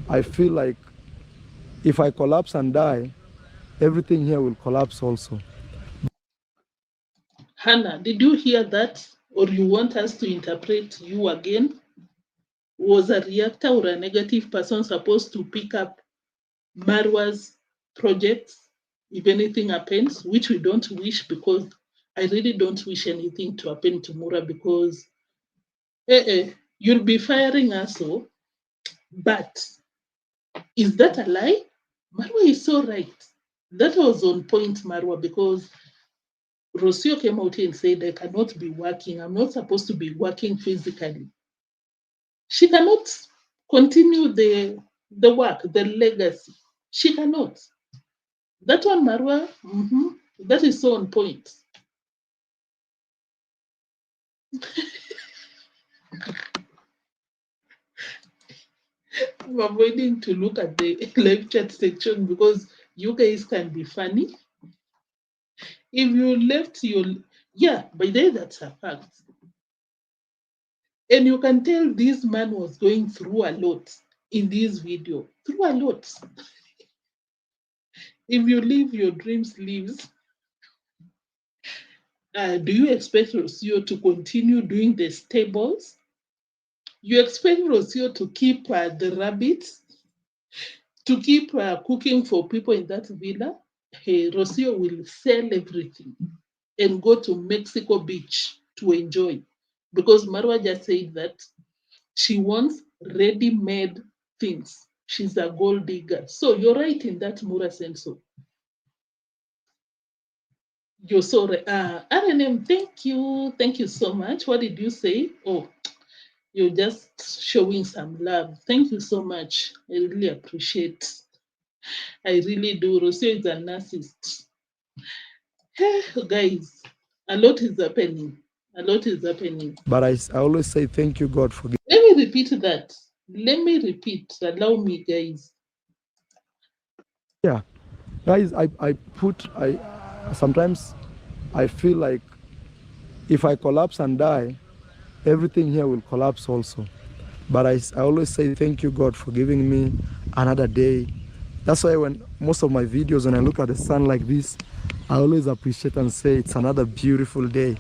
I feel like if I collapse and die, everything here will collapse also.
Hannah, did you hear that? Or you want us to interpret you again? Was a reactor or a negative person supposed to pick up Marwa's projects if anything happens, which we don't wish, because I really don't wish anything to happen to Mura, because you'll be firing us all. But is that a lie? Marwa is so right. That was on point, Marwa, because Rocio came out here and said, I cannot be working. I'm not supposed to be working physically. She cannot continue the work, the legacy. She cannot. That one, Marwa, that is so on point. I'm avoiding to look at the live chat section because you guys can be funny. If you left your, yeah, by the way, that's a fact. And you can tell this man was going through a lot in this video. Through a lot. If you live your dreams lives, do you expect Rocio to continue doing the stables? You expect Rocio to keep the rabbits, to keep cooking for people in that villa? Hey, Rocio will sell everything and go to Mexico Beach to enjoy. Because Marwa just said that she wants ready-made things. She's a gold digger. So you're right in that, Mura Senso. You're so right. RNM, thank you. Thank you so much. What did you say? Oh, you're just showing some love. Thank you so much. I really appreciate. I really do. Rocio is a narcissist. Guys, a lot is happening. A lot is happening.
But I always say thank you, God, for
Let me repeat that. Let me repeat. Allow me, guys.
yeah. Guys, I sometimes I feel like if I collapse and die, everything here will collapse also. But I always say thank you, God, for giving me another day. That's why when most of my videos, when I look at the sun like this, I always appreciate and say it's another beautiful day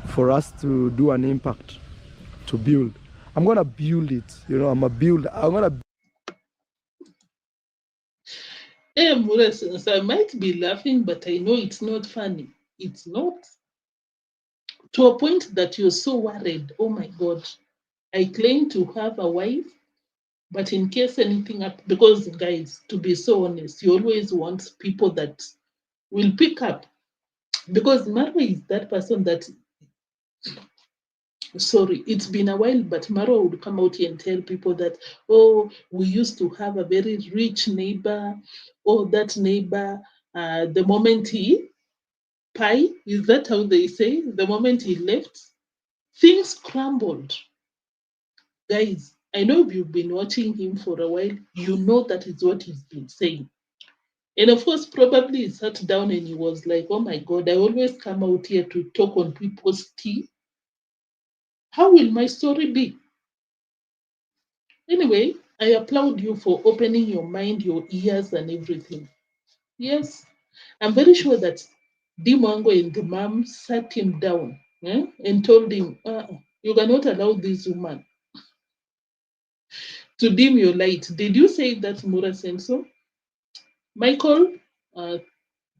for us to do an impact, to build. I'm gonna build it, you know, I'm a builder. I'm gonna.
Hey, Mures, I might be laughing, but I know it's not funny. It's not. To a point that you're so worried. Oh my God. I claim to have a wife, but in case anything happens, because guys, to be so honest, you always want people that will pick up. Because Marwa is that person that, sorry, it's been a while, but Marwa would come out here and tell people that, oh, we used to have a very rich neighbor, or that neighbor, the moment he pie, is that how they say? The moment he left, things crumbled. Guys, I know if you've been watching him for a while, you know that is what he's been saying. And of course, probably he sat down and he was like, oh my God, I always come out here to talk on people's tea. How will my story be? Anyway, I applaud you for opening your mind, your ears, and everything. Yes, I'm very sure that Deemwango and the mom sat him down and told him, you cannot allow this woman to dim your light. Did you say that, Mura Senso? Michael, uh,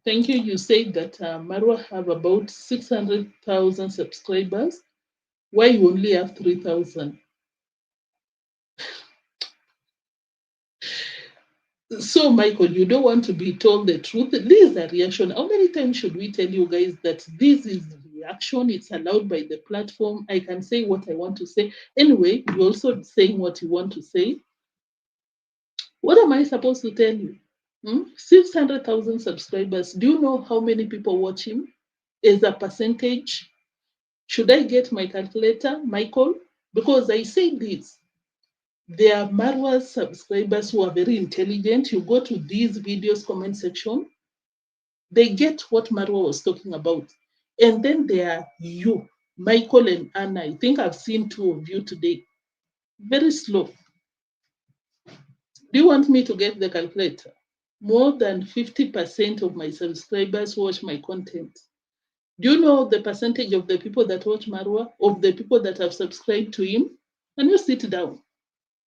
thank you. You said that Marwa have about 600,000 subscribers. Why you only have 3,000? So, Michael, you don't want to be told the truth. This is a reaction. How many times should we tell you guys that this is reaction? It's allowed by the platform. I can say what I want to say. Anyway, you're also saying what you want to say. What am I supposed to tell you? 600,000 subscribers. Do you know how many people watch him? Is a percentage? Should I get my calculator, Michael? Because I say this. There are Marwa's subscribers who are very intelligent. You go to these videos comment section, they get what Marwa was talking about. And then there are you, Michael and Anna. I think I've seen two of you today. Very slow. Do you want me to get the calculator? More than 50% of my subscribers watch my content. Do you know the percentage of the people that watch Marwa, of the people that have subscribed to him? Can you sit down?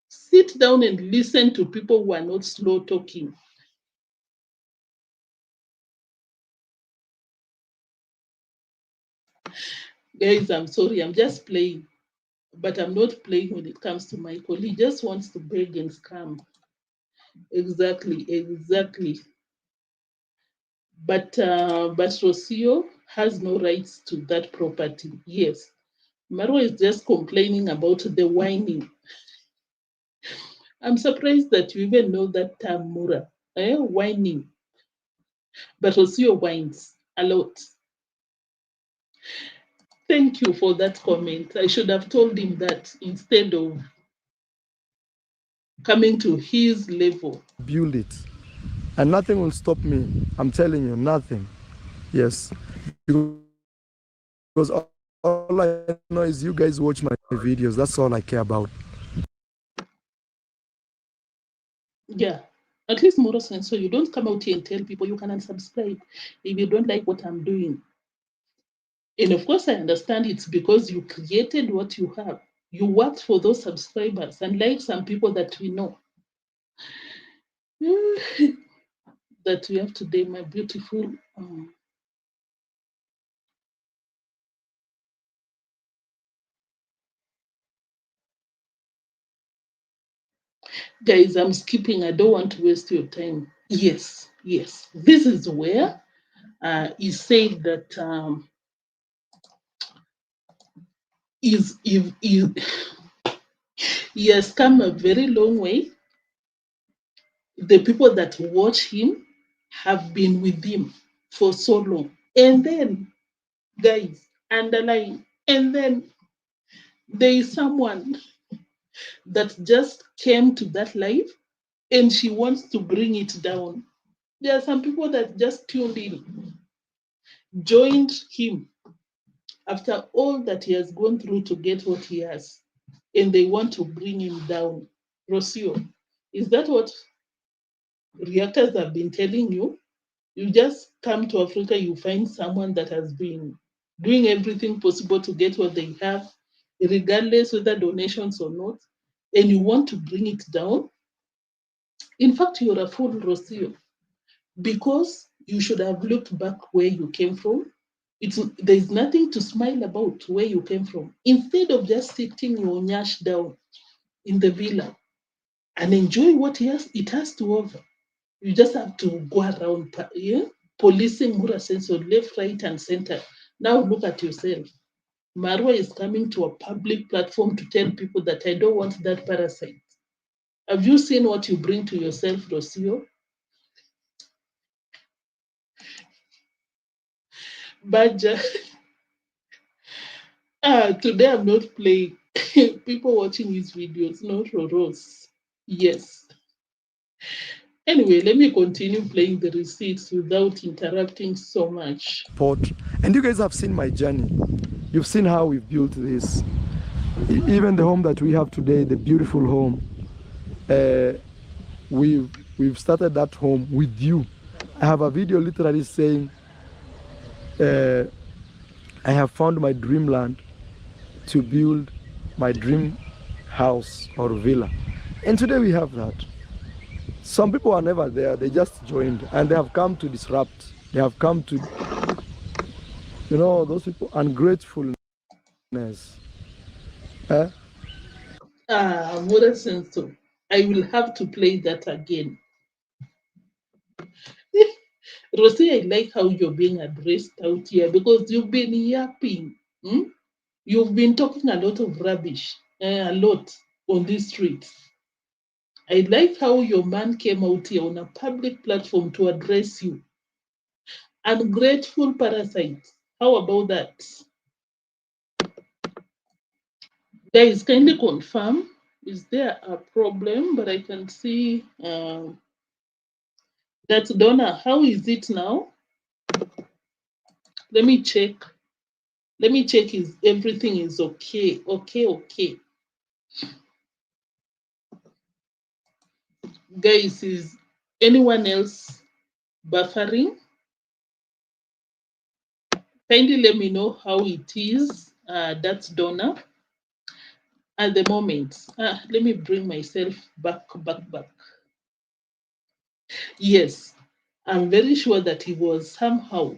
Sit down and listen to people who are not slow talking. Guys, I'm sorry, I'm just playing. But I'm not playing when it comes to Michael. He just wants to beg and scam. Exactly, exactly. But Rocio has no rights to that property. Yes. Marwa is just complaining about the whining. I'm surprised that you even know that term, Mura. Whining. But Rosio whines a lot. Thank you for that comment. I should have told him that instead of coming to his level.
Build it. And nothing will stop me. I'm telling you, nothing. Yes. Because all I know is you guys watch my videos. That's all I care about.
Yeah. At least moral sense. So you don't come out here and tell people you can unsubscribe if you don't like what I'm doing. And of course, I understand it's because you created what you have. You worked for those subscribers, unlike some people that we know that we have today, my beautiful. Guys, I'm skipping. I don't want to waste your time. Yes, yes. This is where he said that he has come a very long way. The people that watch him have been with him for so long. And then, guys, underline, and then there is someone that just came to that live and she wants to bring it down. There are some people that just tuned in, joined him after all that he has gone through to get what he has, and they want to bring him down. Rocio, is that what reactors have been telling you? You just come to Africa, you find someone that has been doing everything possible to get what they have, regardless whether donations or not, and you want to bring it down. In fact, you're a fool, Rocio, because you should have looked back where you came from. There's nothing to smile about where you came from. Instead of just sitting your nyash down in the villa and enjoy what it has to offer, you just have to go around policing Mura Sensor left, right, and center. Now look at yourself. Marwa is coming to a public platform to tell people that I don't want that parasite. Have you seen what you bring to yourself, Rocio? Badger. Today I'm not playing. People watching these videos, not Roros. Yes. Anyway, let me continue playing the receipts without interrupting so much.
And you guys have seen my journey. You've seen how we've built this. Even the home that we have today, the beautiful home, we've started that home with you. I have a video literally saying, I have found my dreamland to build my dream house or villa. And today we have that. Some people are never there, they just joined and they have come to disrupt. They have come to, those people, ungratefulness.
Mura Senso, I will have to play that again. Rosie, I like how you're being addressed out here because you've been yapping. You've been talking a lot of rubbish, a lot on these streets. I like how your man came out here on a public platform to address you. Ungrateful parasite. How about that? Guys, kindly confirm. Is there a problem? But I can see that's Donna. How is it now? Let me check. Let me check if everything is okay. Okay. Guys, is anyone else buffering? Kindly let me know how it is. That's Donna. At the moment, let me bring myself back. Yes, I'm very sure that he was somehow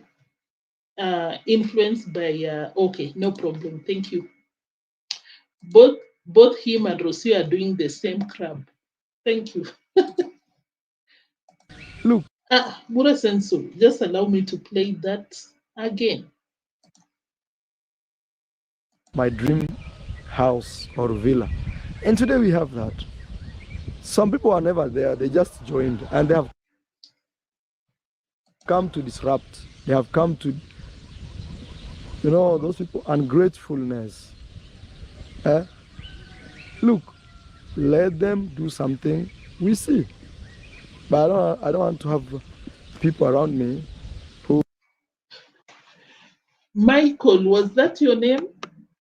influenced by. Okay, no problem. Thank you. Both him and Rosie are doing the same crab. Thank you.
Look.
Mura Senso, just allow me to play that again.
My dream house or villa. And today we have that. Some people are never there, they just joined and they have come to disrupt. They have come to, you know, those people, ungratefulness. Look, let them do something, we see. But I don't want to have people around me who...
Michael, was that your name?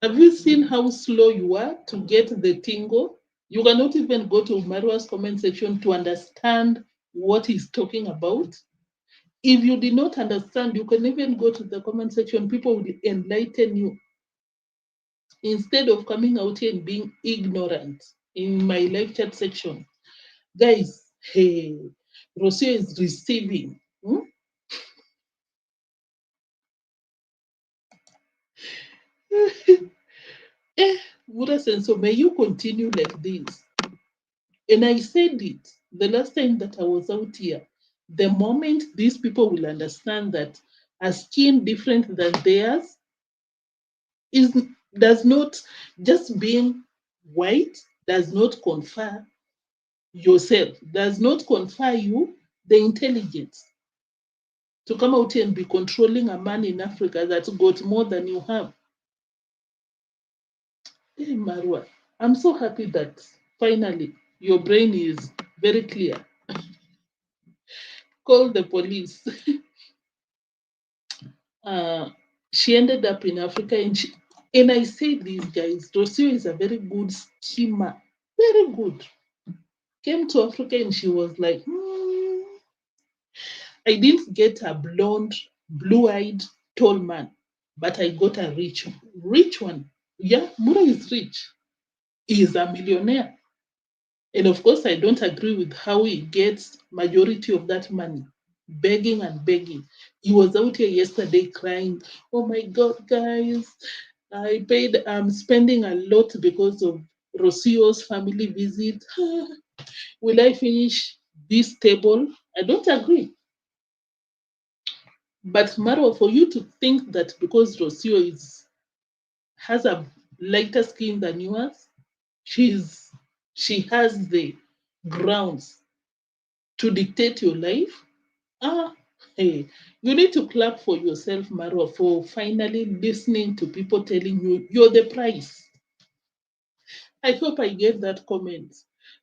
Have you seen how slow you are to get the tingle? You cannot even go to Marwa's comment section to understand what he's talking about. If you did not understand, you can even go to the comment section. People will enlighten you. Instead of coming out here and being ignorant in my live chat section. Guys, hey, Rocio is receiving. Mura Senso, may you continue like this. And I said it the last time that I was out here. The moment these people will understand that a skin different than theirs does not, just being white does not confer yourself, does not confer you the intelligence to come out here and be controlling a man in Africa that's got more than you have. Hey, Marwa, I'm so happy that finally your brain is very clear. Call the police. She ended up in Africa, and I say these guys, Rocio is a very good schemer, very good. Came to Africa and she was like, I didn't get a blonde, blue-eyed, tall man, but I got a rich one. Yeah, Mura is rich. He is a millionaire. And of course, I don't agree with how he gets majority of that money, begging and begging. He was out here yesterday crying, oh my God, guys, I'm spending a lot because of Rocio's family visit. Will I finish this table? I don't agree. But Marwa, for you to think that because Rocio has a lighter skin than yours, she has the grounds to dictate your life. Hey, you need to clap for yourself, Marwa, for finally listening to people telling you you're the price. I hope I get that comment.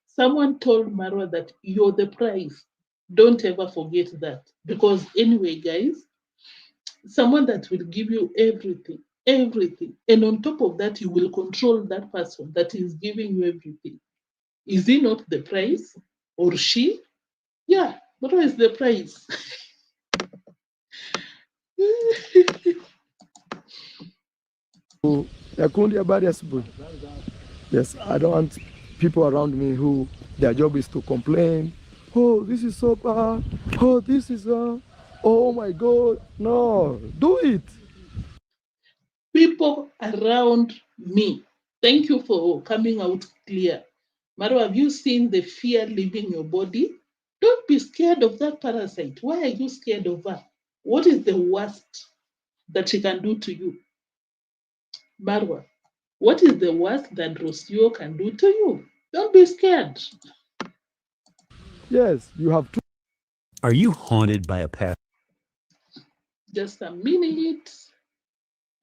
Someone told Marwa that you're the price. Don't ever forget that. Because anyway, guys, someone that will give you everything, everything. And on top of that, you will control that person that is giving you everything. Is he not the price? Or she? Yeah, what is the price?
Yakundi habari asubuhi. Yes, I don't want people around me who their job is to complain. Oh, this is so bad. Oh, this is oh my God. No, do it.
People around me, thank you for coming out clear. Maro, have you seen the fear leaving your body? Don't be scared of that parasite. Why are you scared of her? What is the worst that she can do to you? Marwa, what is the worst that Rocio can do to you? Don't be scared.
Yes, you have to.
Are you haunted by a past?
Just a minute,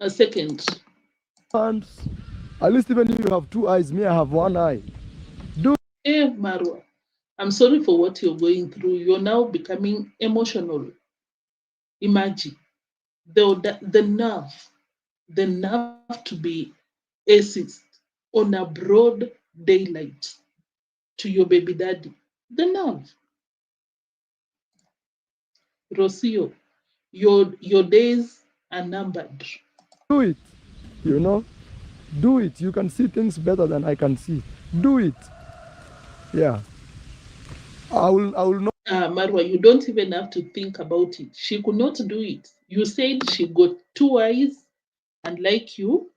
a second.
Hands. At least even if you have two eyes, me, I have one eye. Do.
Hey, Marwa, I'm sorry for what you're going through. You're now becoming emotional. Imagine the nerve to be assist on a broad daylight to your baby daddy. The nerve. Rocio, your days are numbered.
Do it. You know, do it. You can see things better than I can see. Do it. Yeah. I will not.
Marwa, you don't even have to think about it. She could not do it. You said she got two eyes, and like you,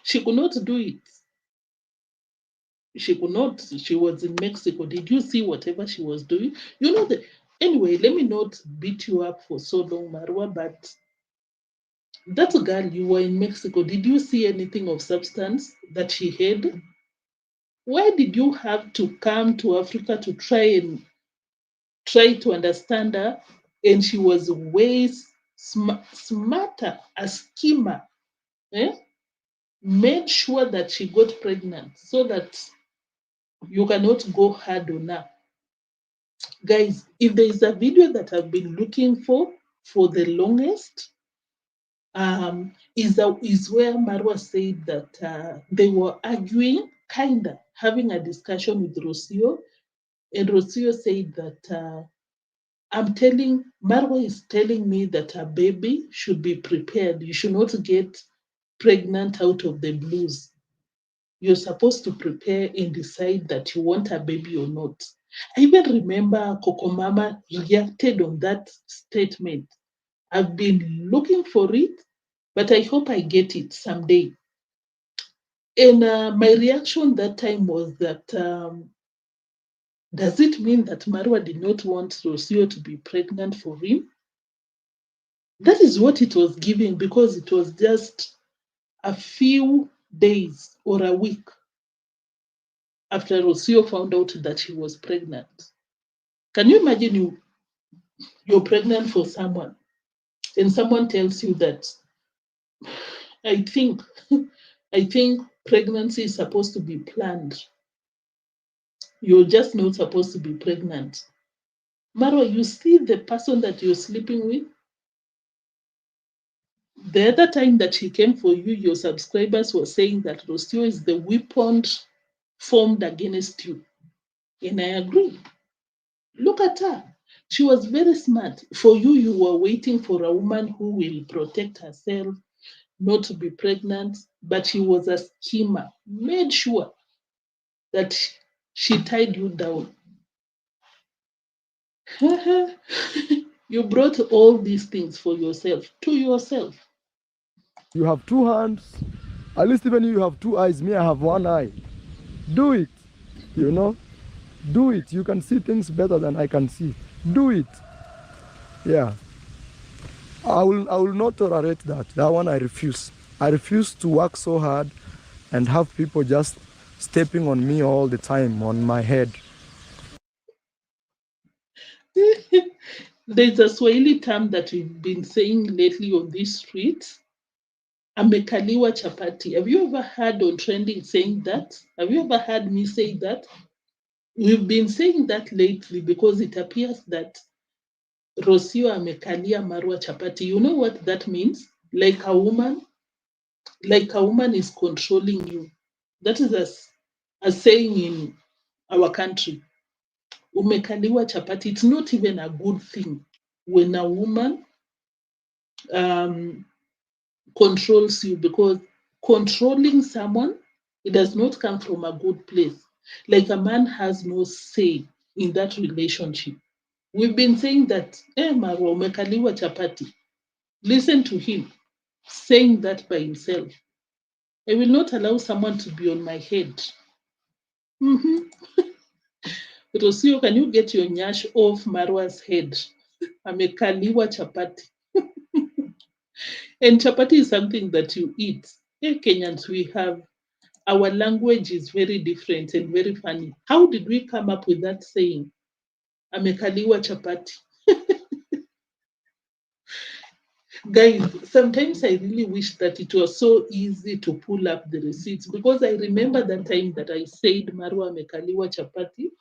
she could not do it. She could not. She was in Mexico. Did you see whatever she was doing? You know that. Anyway, let me not beat you up for so long, Marwa, but that girl, you were in Mexico. Did you see anything of substance that she had? Why did you have to come to Africa to try and tried to understand her, and she was way smarter, a schemer. Eh? Made sure that she got pregnant so that you cannot go hard on her. Guys, if there is a video that I've been looking for the longest, is where Marwa said that they were arguing, kinda having a discussion with Rocio, and Rocio said that Marwa is telling me that a baby should be prepared. You should not get pregnant out of the blues. You're supposed to prepare and decide that you want a baby or not. I even remember Coco Mama reacted on that statement. I've been looking for it, but I hope I get it someday. And my reaction that time was that does it mean that Marwa did not want Rocio to be pregnant for him? That is what it was giving, because it was just a few days or a week after Rocio found out that she was pregnant. Can you imagine you're pregnant for someone and someone tells you that I think I think pregnancy is supposed to be planned. You're just not supposed to be pregnant. Marwa, you see the person that you're sleeping with? The other time that he came for you, your subscribers were saying that Rocio is the weapon formed against you. And I agree. Look at her. She was very smart. For you, you were waiting for a woman who will protect herself, not to be pregnant, but she was a schemer, made sure that she tied you down. You brought all these things for yourself, to yourself.
You have two hands. At least even you have two eyes. Me, I have one eye. Do it. You know? Do it. You can see things better than I can see. Do it. Yeah. I will not tolerate that. That one I refuse. I refuse to work so hard and have people just stepping on me all the time, on my head.
There's a Swahili term that we've been saying lately on these streets. Amekaliwa chapati. Have you ever heard ontrending saying that? Have you ever heard me say that? We've been saying that lately because it appears that Rocio amekalia Marwa chapati. You know what that means? Like a woman is controlling you. That is a saying in our country. Umekaliwa chapati. It's not even a good thing when a woman controls you, because controlling someone, it does not come from a good place. Like a man has no say in that relationship. We've been saying that, Marwa, umekaliwa chapati. Listen to him saying that by himself. I will not allow someone to be on my head. Rosio, can you get your nyash off Marwa's head? Amekaliwa chapati. And chapati is something that you eat. Kenyans, we have, our language is very different and very funny. How did we come up with that saying? Amekaliwa chapati. Guys, sometimes I really wish that it was so easy to pull up the receipts, because I remember that time that I said Marwa amekaliwa chapati.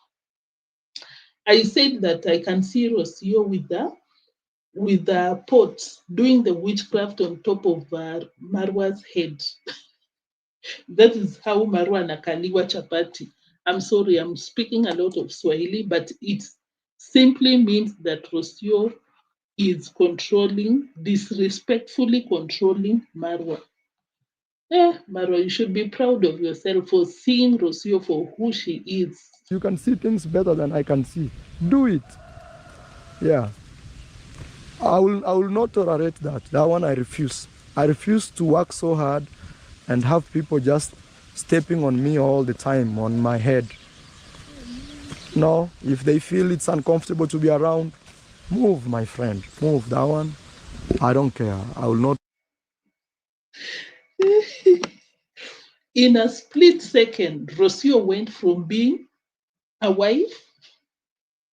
I said that I can see Rocio with the pot doing the witchcraft on top of Marwa's head. That is how Marwa anakaliwa chapati. I'm sorry, I'm speaking a lot of Swahili, but it simply means that Rocio is controlling, disrespectfully controlling Marwa. Marwa, you should be proud of yourself for seeing Rocio for who she is.
You can see things better than I can see. Do it. Yeah. I will not tolerate that. That one I refuse. I refuse to work so hard and have people just stepping on me all the time, on my head. No, if they feel it's uncomfortable to be around, move, my friend. Move. That one, I don't care. I will not.
In a split second, Rocio went from being a wife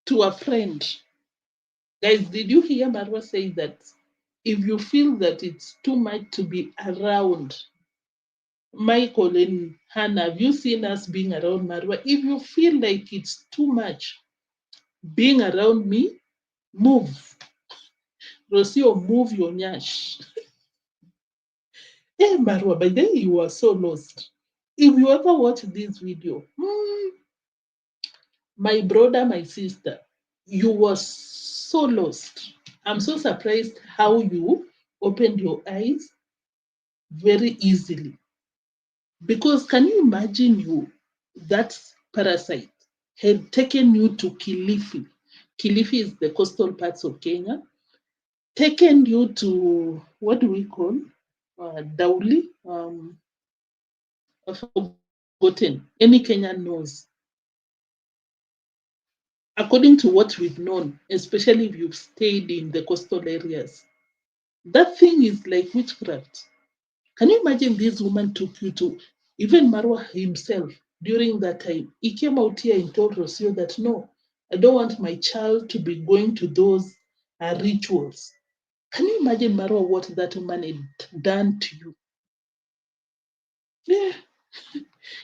to a friend. Guys, did you hear Marwa say that if you feel that it's too much to be around Michael and Hannah, have you seen us being around Marwa? If you feel like it's too much being around me, move. Rosio, move your nyash. Hey, Marwa, by then you were so lost. If you ever watch this video, my brother, my sister, you were so lost. I'm so surprised how you opened your eyes very easily. Because can you imagine that parasite had taken you to Kilifi? Kilifi is the coastal parts of Kenya. Taken you to, what do we call? Dauli. I've forgotten. Any Kenyan knows. According to what we've known, especially if you've stayed in the coastal areas, that thing is like witchcraft. Can you imagine this woman took you to, even Marwa himself, during that time, he came out here and told Rocio that, no, I don't want my child to be going to those rituals. Can you imagine, Marwa, what that woman had done to you? Yeah.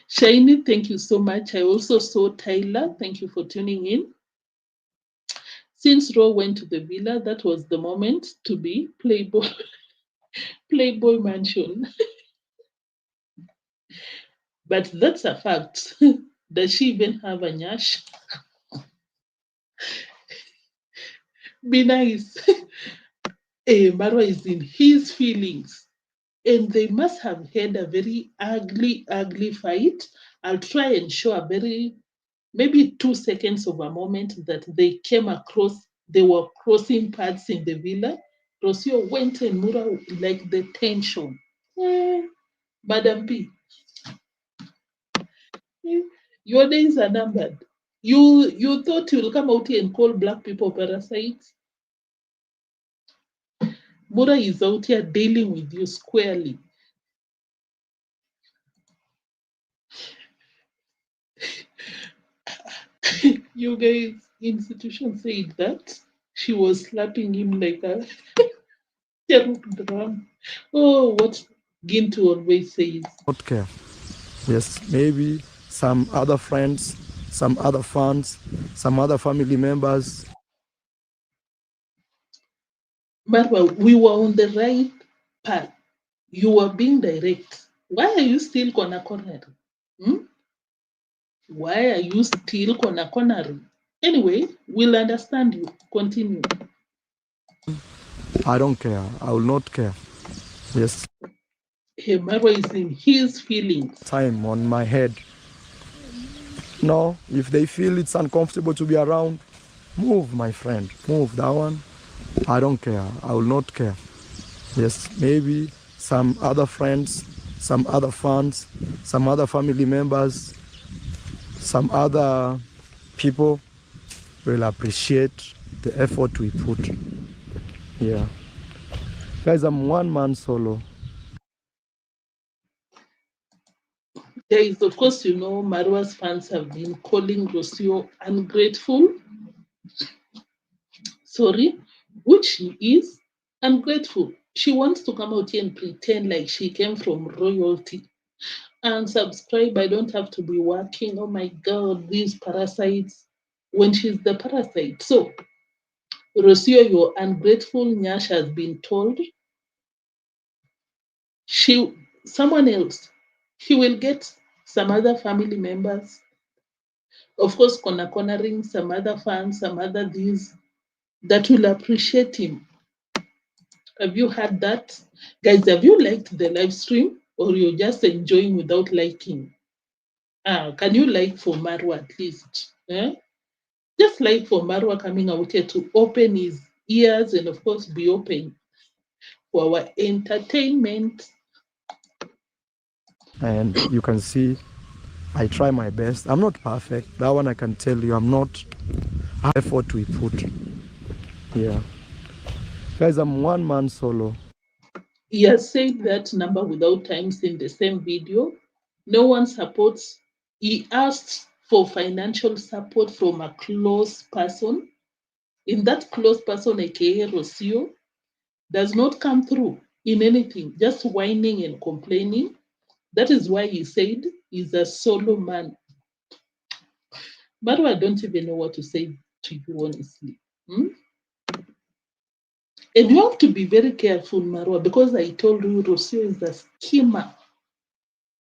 Shiny, thank you so much. I also saw Tyler. Thank you for tuning in. Since Ro went to the villa, that was the moment to be Playboy, Playboy Mansion. But that's a fact. Does she even have a nyash? Be nice. Marwa is in his feelings. And they must have had a very ugly, ugly fight. I'll try and show a very, maybe 2 seconds of a moment that they came across, they were crossing paths in the villa. Rocio went and Mura, like the tension. Madam P, your days are numbered. You thought you'll come out here and call black people parasites? Mura is out here dealing with you squarely. You guys, institution said that she was slapping him like a drum. Oh, what Gintu always says.
Not care. Yes, maybe some other friends, some other fans, some other family members.
Marwa, we were on the right path. You were being direct. Why are you still corner? Why are you still corner? Anyway, we'll understand you. Continue.
I don't care. I will not care. Yes.
Hey, Marwa is in his feelings.
Time on my head. No, if they feel it's uncomfortable to be around, move, my friend. Move that one. I don't care. I will not care. Yes, maybe some other friends, some other fans, some other family members, some other people will appreciate the effort we put. Yeah. Guys, I'm one man solo.
Guys, of course, you know, Marwa's fans have been calling Rocio ungrateful. Sorry, which she is ungrateful. She wants to come out here and pretend like she came from royalty. And subscribe, I don't have to be working. Oh my God, these parasites. When she's the parasite. So, Rocio, your ungrateful Nyash has been told someone else, he will get some other family members. Of course, cornering some other fans, some other these that will appreciate him. Have you heard that? Guys, have you liked the live stream or you're just enjoying without liking? Can you like for Marwa at least? Just like for Marwa coming out here to open his ears and of course be open for our entertainment.
And you can see I try my best. I'm not perfect. That one I can tell you. I'm not. Effort we put. Yeah. Guys, I'm one man solo.
He has said that number without times in the same video. No one supports. He asked for financial support from a close person, in that close person, aka Rocio, does not come through in anything, just whining and complaining. That is why he said he's a solo man. Marwa, I don't even know what to say to you, honestly. Hmm? And you have to be very careful, Marwa, because I told you Rocio is a schemer.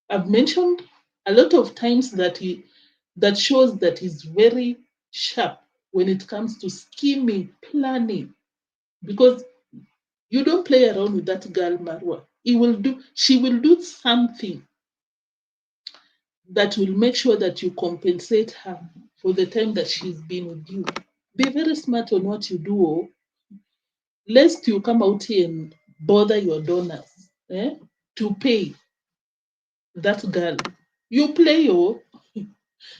I've mentioned a lot of times that that shows that he's very sharp when it comes to scheming, planning, because you don't play around with that girl, Marwa. She will do something that will make sure that you compensate her for the time that she's been with you. Be very smart on what you do, lest you come out here and bother your donors to pay that girl. You play,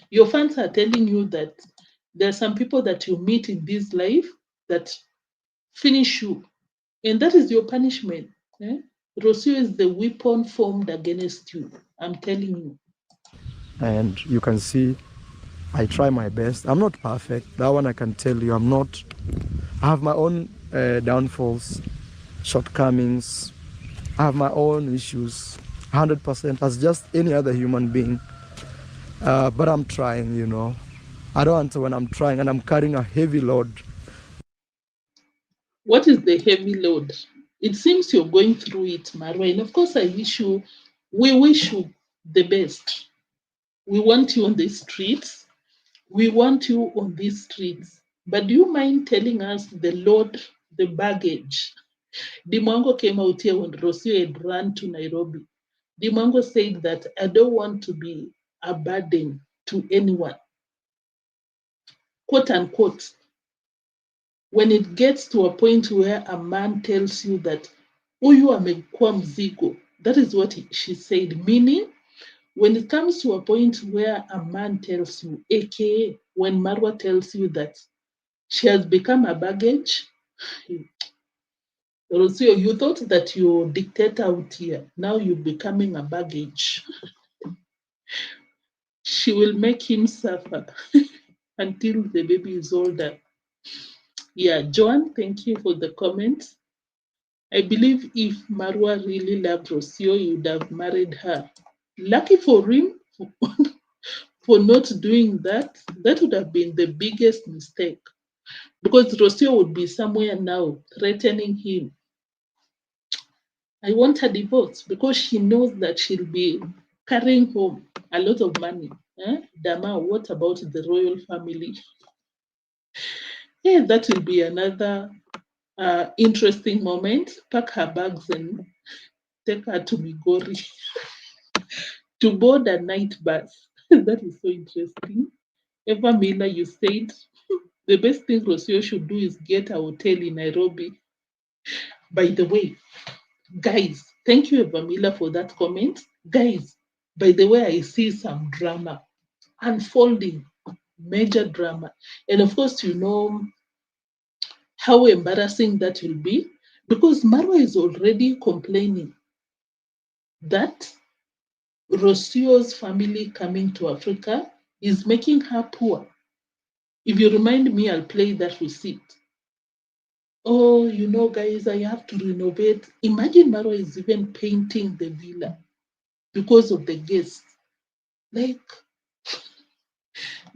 your fans are telling you that there are some people that you meet in this life that finish you, and that is your punishment. Rocio is the weapon formed against you. I'm telling you.
And you can see I try my best. I'm not perfect. That one I can tell you. I'm not. I have my own downfalls, shortcomings. I have my own issues. 100% as just any other human being. But I'm trying, you know. I don't want to when I'm trying and I'm carrying a heavy load.
What is the heavy load? It seems you're going through it, Marwa. And of course, we wish you the best. We want you on the streets. We want you on these streets. But do you mind telling us the load, the baggage? Deemwango came out here when Rocio had run to Nairobi. Deemwango said that I don't want to be a burden to anyone. Quote unquote. When it gets to a point where a man tells you that huyu amekuwa mzigo, that is what she said, meaning when it comes to a point where a man tells you, aka when Marwa tells you that she has become a baggage, Rocio, you thought that you're dictator out here. Now you're becoming a baggage. She will make him suffer until the baby is older. Yeah, Joan, thank you for the comment. I believe if Marwa really loved Rocio, he would have married her. Lucky for him for not doing that, that would have been the biggest mistake. Because Rocio would be somewhere now threatening him. I want a divorce because she knows that she'll be carrying home a lot of money. Dama, what about the royal family? Yeah, that will be another interesting moment. Pack her bags and take her to Migori to board a night bus. That is so interesting. Eva Miller, you said the best thing Rocio should do is get a hotel in Nairobi. By the way, guys, thank you, Eva Miller, for that comment. Guys, by the way, I see some drama unfolding, major drama. And of course, you know how embarrassing that will be because Marwa is already complaining that Rocio's family coming to Africa is making her poor. If you remind me, I'll play that receipt. Oh, you know, guys, I have to renovate. Imagine Marwa is even painting the villa because of the guests. Like,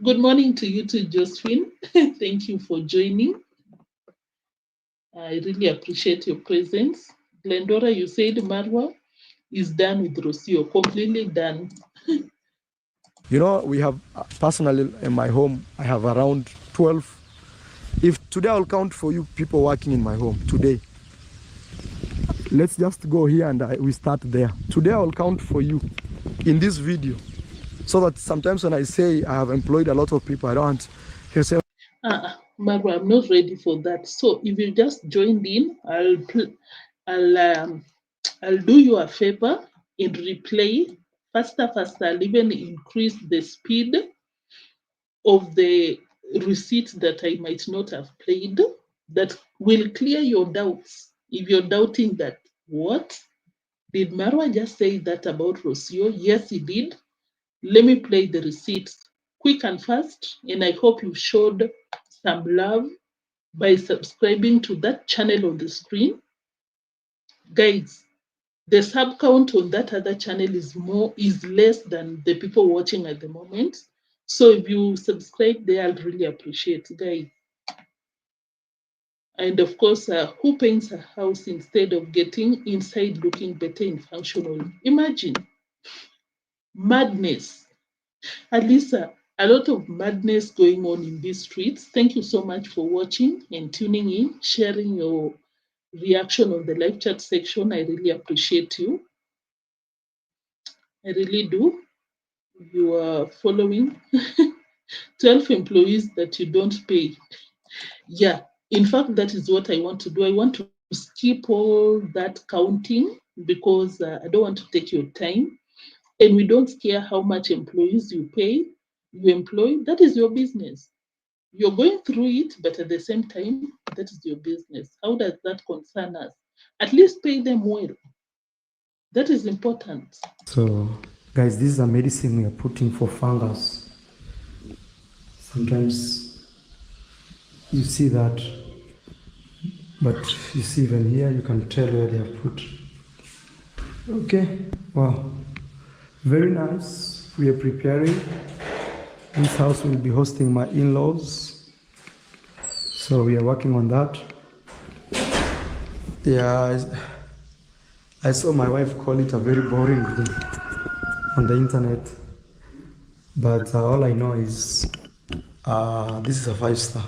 good morning to you too, Josephine. Thank you for joining. I really appreciate your presence. Glendora, you said Marwa is done with Rocio, completely done.
You know, we have personally in my home, I have around 12. If today I'll count for you people working in my home today. Let's just go here and we start there. Today I'll count for you in this video. So that sometimes when I say I have employed a lot of people, I don't want to say,
Marwa, I'm not ready for that. So if you just joined in, I'll do you a favor in replay faster. I'll even increase the speed of the receipt that I might not have played. That will clear your doubts. If you're doubting that, what did Marwa just say that about Rocio? Yes, he did. Let me play the receipt quick and fast, and I hope you showed some love by subscribing to that channel on the screen. Guys, the sub count on that other channel is less than the people watching at the moment. So if you subscribe there, I'll really appreciate it, guys. And of course, who paints a house instead of getting inside looking better and functional? Imagine madness. Alisa, a lot of madness going on in these streets. Thank you so much for watching and tuning in, sharing your reaction on the live chat section. I really appreciate you. I really do. You are following 12 employees that you don't pay. Yeah, in fact, that is what I want to do. I want to skip all that counting because I don't want to take your time. And we don't care how much employees you pay, you employ. That is your business. You're going through it, but at the same time, that is your business. How does that concern us? At least pay them well. That is important.
So, guys, this is a medicine we are putting for fungus. Sometimes you see that, but you see even here, you can tell where they are put. Okay, wow, very nice. We are preparing. This house will be hosting my in-laws, so we are working on that. Yeah, I saw my wife call it a very boring thing on the internet, but all I know is this is a 5-star.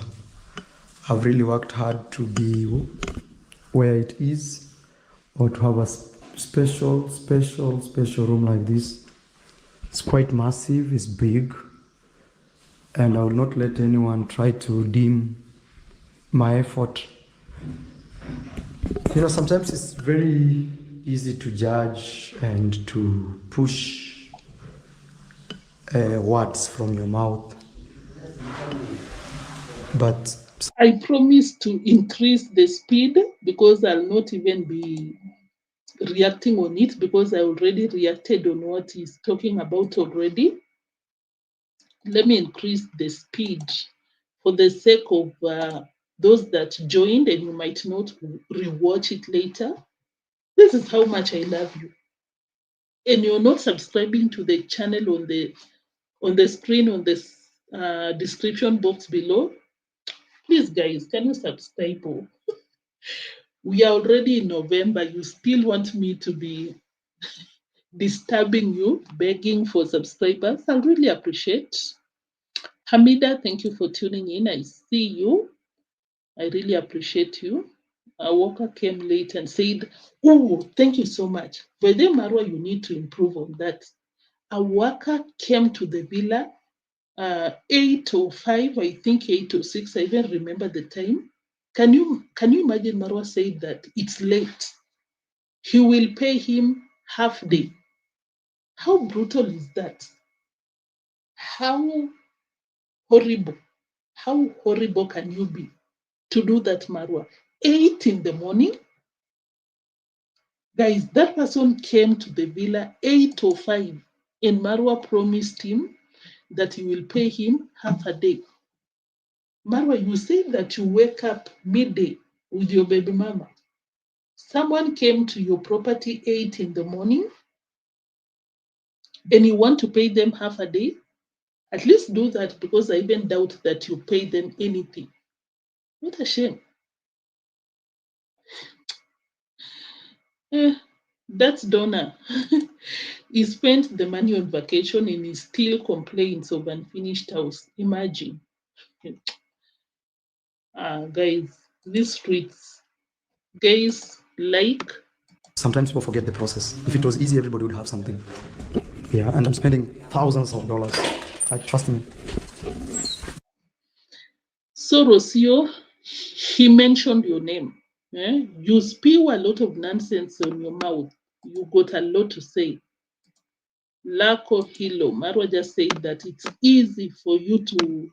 I've really worked hard to be where it is, or to have a special room like this. It's quite massive, it's big, and I will not let anyone try to dim my effort. You know, sometimes it's very easy to judge and to push words from your mouth, but
I promise to increase the speed because I'll not even be reacting on it because I already reacted on what he's talking about already. Let me increase the speed for the sake of those that joined and you might not rewatch it later. This is how much I love you. And you're not subscribing to the channel on the screen on this description box below. Please, guys, can you subscribe? We are already in November. You still want me to be disturbing you, begging for subscribers? I'll really appreciate. Hamida, thank you for tuning in. I see you. I really appreciate you. Walker came late and said, oh, thank you so much. But then, Marwa, you need to improve on that. A worker came to the villa 8:05, I think 8:06. I even remember the time. Can you imagine Marwa said that it's late? He will pay him half day. How brutal is that? How horrible. How horrible can you be to do that, Marwa? 8 in the morning? Guys, that person came to the villa 8:05 and Marwa promised him that he will pay him half a day. Marwa, you say that you wake up midday with your baby mama. Someone came to your property 8 in the morning and you want to pay them half a day? At least do that because I even doubt that you pay them anything. What a shame. That's Donna. He spent the money on vacation and he still complains of unfinished house. Imagine. Guys, these streets, guys, like.
sometimes people forget the process. If it was easy, everybody would have something. Yeah, and I'm spending thousands of dollars. Like, trust me.
So, Rocio, he mentioned your name. You spew a lot of nonsense on your mouth. You got a lot to say. Lako Hilo, Marwa just said that it's easy for you to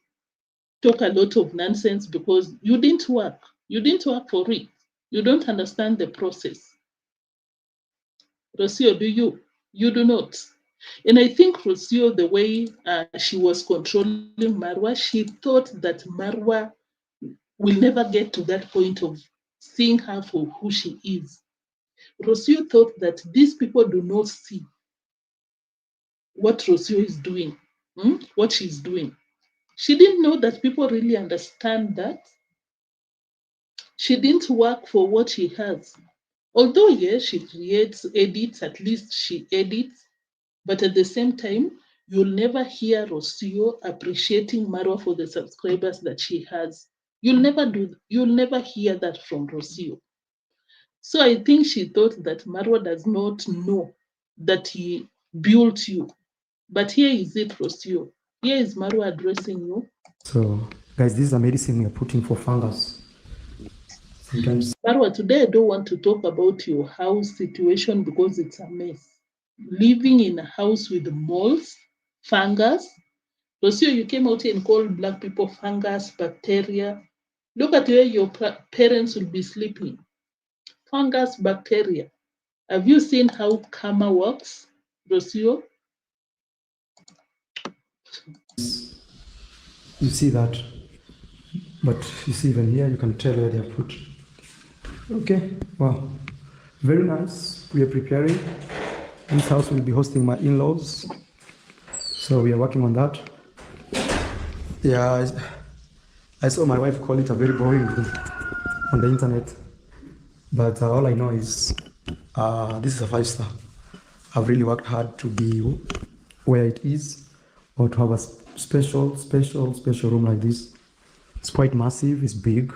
talk a lot of nonsense because you didn't work. You didn't work for it. You don't understand the process. Rocio, do you? You do not. And I think Rocio, the way she was controlling Marwa, she thought that Marwa will never get to that point of seeing her for who she is. Rocio thought that these people do not see what Rocio is doing, what she's doing. She didn't know that people really understand that. She didn't work for what she has. Although, yes, she creates edits, at least she edits, but at the same time, you'll never hear Rocio appreciating Marwa for the subscribers that she has. You'll never hear that from Rocio. So I think she thought that Marwa does not know that he built you. But here is it, Rocio. Here is Marwa addressing you.
So, guys, this is a medicine we are putting for fungus. Sometimes.
Marwa, today I don't want to talk about your house situation because it's a mess. Living in a house with moles, fungus. Rocio, you came out here and called black people fungus, bacteria. Look at where your parents will be sleeping. Fungus, bacteria. Have you seen how karma works, Rocio?
You see that, but you see even here, you can tell where they are put. Okay, wow, very nice. We are preparing. This house will be hosting my in-laws, so we are working on that. Yeah, I saw my wife call it a very boring room on the internet, but all I know is this is a 5-star. I've really worked hard to be where it is, or to have a special room like this. It's quite massive, it's big,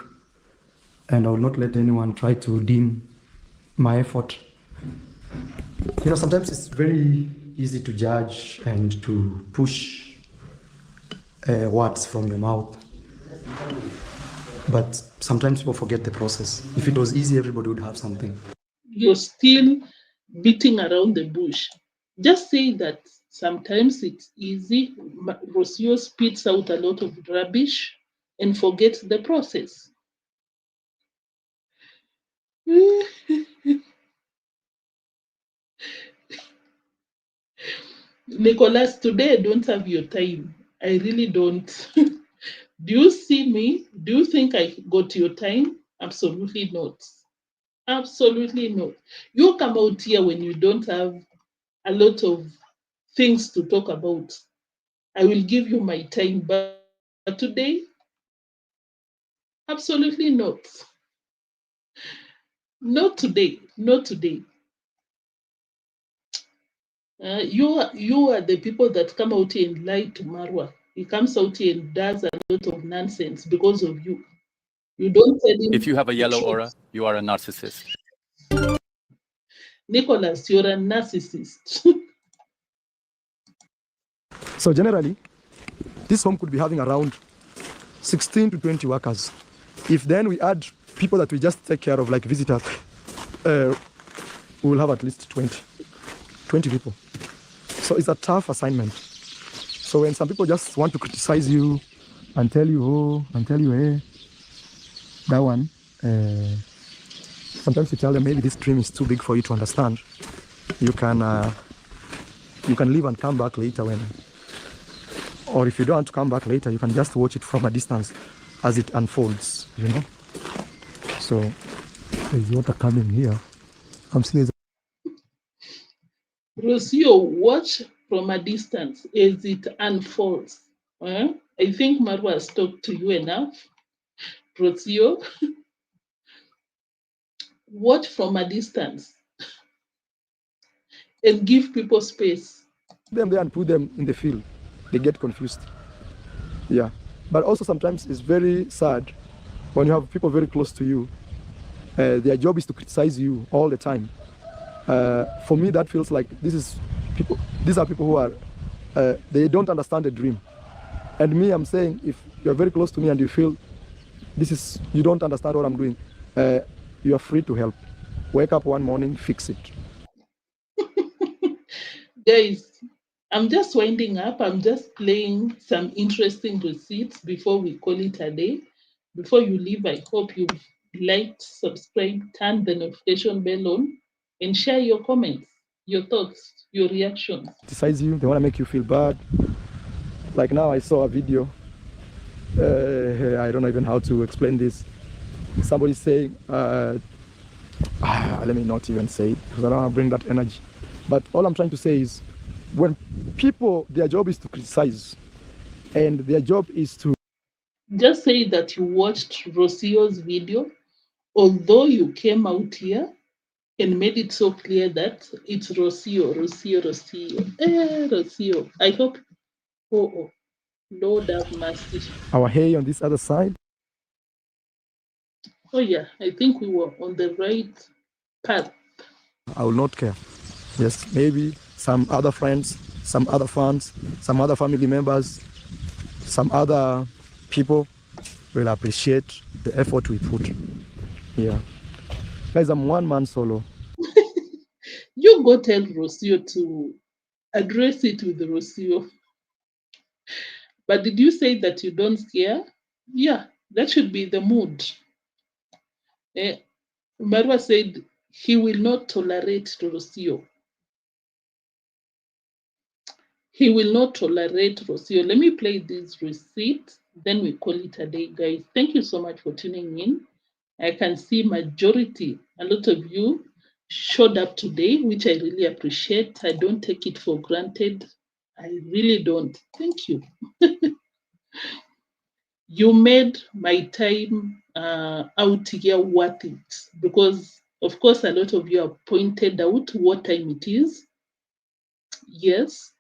and I will not let anyone try to dim my effort. You know, sometimes it's very easy to judge and to push words from your mouth, but sometimes people forget the process. If it was easy, everybody would have something.
You're still beating around the bush. Just say that sometimes it's easy. Rocio spits out a lot of rubbish and forgets the process. Nicholas, today I don't have your time. I really don't. Do you see me? Do you think I got your time? Absolutely not. Absolutely not. You come out here when you don't have a lot of things to talk about. I will give you my time, but today, absolutely not. Not today. Not today. You are the people that come out here and lie to Marwa. He comes out here and does a lot of nonsense because of you. You don't tell him.
If you have a yellow
truth.
aura, you are a narcissist.
Nicholas, you're a narcissist.
So generally, this home could be having around 16 to 20 workers. If then we add people that we just take care of, like visitors, we will have at least 20 people. So it's a tough assignment. So when some people just want to criticize you and tell you, oh, and tell you, hey, that one, sometimes you tell them maybe this dream is too big for you to understand. You can leave and come back later when, or if you don't want to come back later, you can just watch it from a distance as it unfolds, you know. So there's water coming here. I'm seeing.
Rocio, watch from a distance as it unfolds. I think Marwa has talked to you enough. Rocio, watch from a distance and give people space.
Them there and put them in the field. They get confused. Yeah. But also sometimes it's very sad when you have people very close to you. Their job is to criticize you all the time. For me, that feels like these are people who are, they don't understand the dream. And me, I'm saying, if you're very close to me and you feel you don't understand what I'm doing, you are free to help. Wake up one morning, fix it.
Guys, I'm just winding up. I'm just playing some interesting receipts before we call it a day. Before you leave, I hope you've liked, subscribed, turn the notification bell on, and share your comments. Your thoughts, your reactions.
Criticize you, they want to make you feel bad. Like now I saw a video, I don't know even how to explain this. Somebody saying, let me not even say it, because I don't want to bring that energy. But all I'm trying to say is, when people, their job is to criticize, and their job is to...
Just say that you watched Rosio's video, although you came out here and made it so clear that it's Rosio. Rosio. I hope, oh, Lord have mercy.
Our hay on this other side.
Oh yeah, I think we were on the right path.
I will not care. Yes, maybe some other friends, some other fans, some other family members, some other people will appreciate the effort we put. Yeah. Guys, I'm one man solo.
You go tell Rosio to address it with Rosio. But did you say that you don't care? Yeah, that should be the mood. Marwa said he will not tolerate Rosio. He will not tolerate Rosio. Let me play this receipt, then we call it a day, guys. Thank you so much for tuning in. I can see majority, a lot of you showed up today, which I really appreciate. I don't take it for granted. I really don't. Thank you. You made my time out here worth it, because, of course, a lot of you have pointed out what time it is. Yes.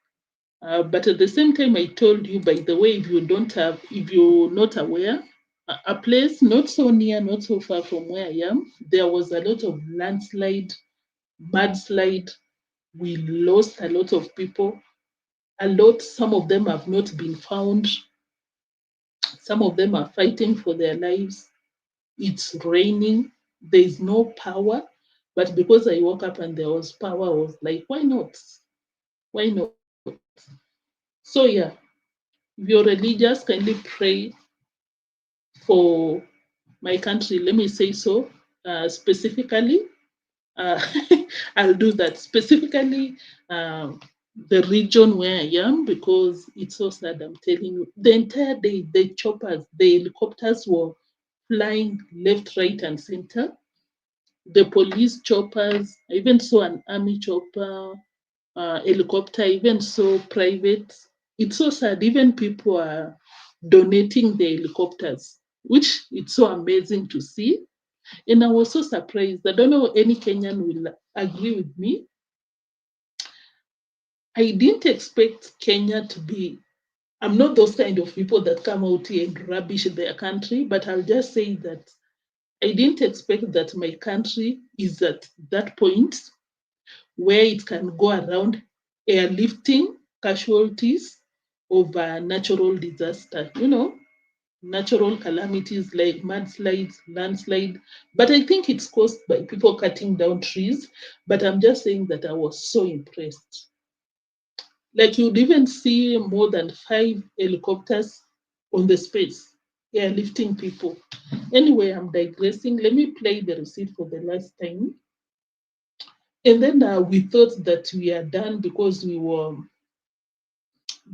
But at the same time, I told you, by the way, if you're not aware, a place not so near, not so far from where I am, there was a lot of landslide, mudslide. We lost a lot of people. Some of them have not been found. Some of them are fighting for their lives. It's raining. There is no power. But because I woke up and there was power, I was like, why not? Why not? So, yeah, if you're religious, kindly pray for my country. Let me say so specifically. Uh, I'll do that specifically. The region where I am, because it's so sad. I'm telling you, the entire day, the helicopters were flying left, right, and center. The police choppers. I even saw an army chopper, helicopter. I even saw private. It's so sad. Even people are donating their helicopters, which it's so amazing to see. And I was so surprised. I don't know any Kenyan will agree with me. I didn't expect Kenya to be. I'm not those kind of people that come out here and rubbish their country, but I'll just say that I didn't expect that my country is at that point where it can go around airlifting casualties of a natural disaster. Natural calamities like mudslides, landslide. But I think it's caused by people cutting down trees. But I'm just saying that I was so impressed. Like, you'd even see more than 5 helicopters on the space, airlifting people. Anyway, I'm digressing. Let me play the receipt for the last time. And then we thought that we are done because the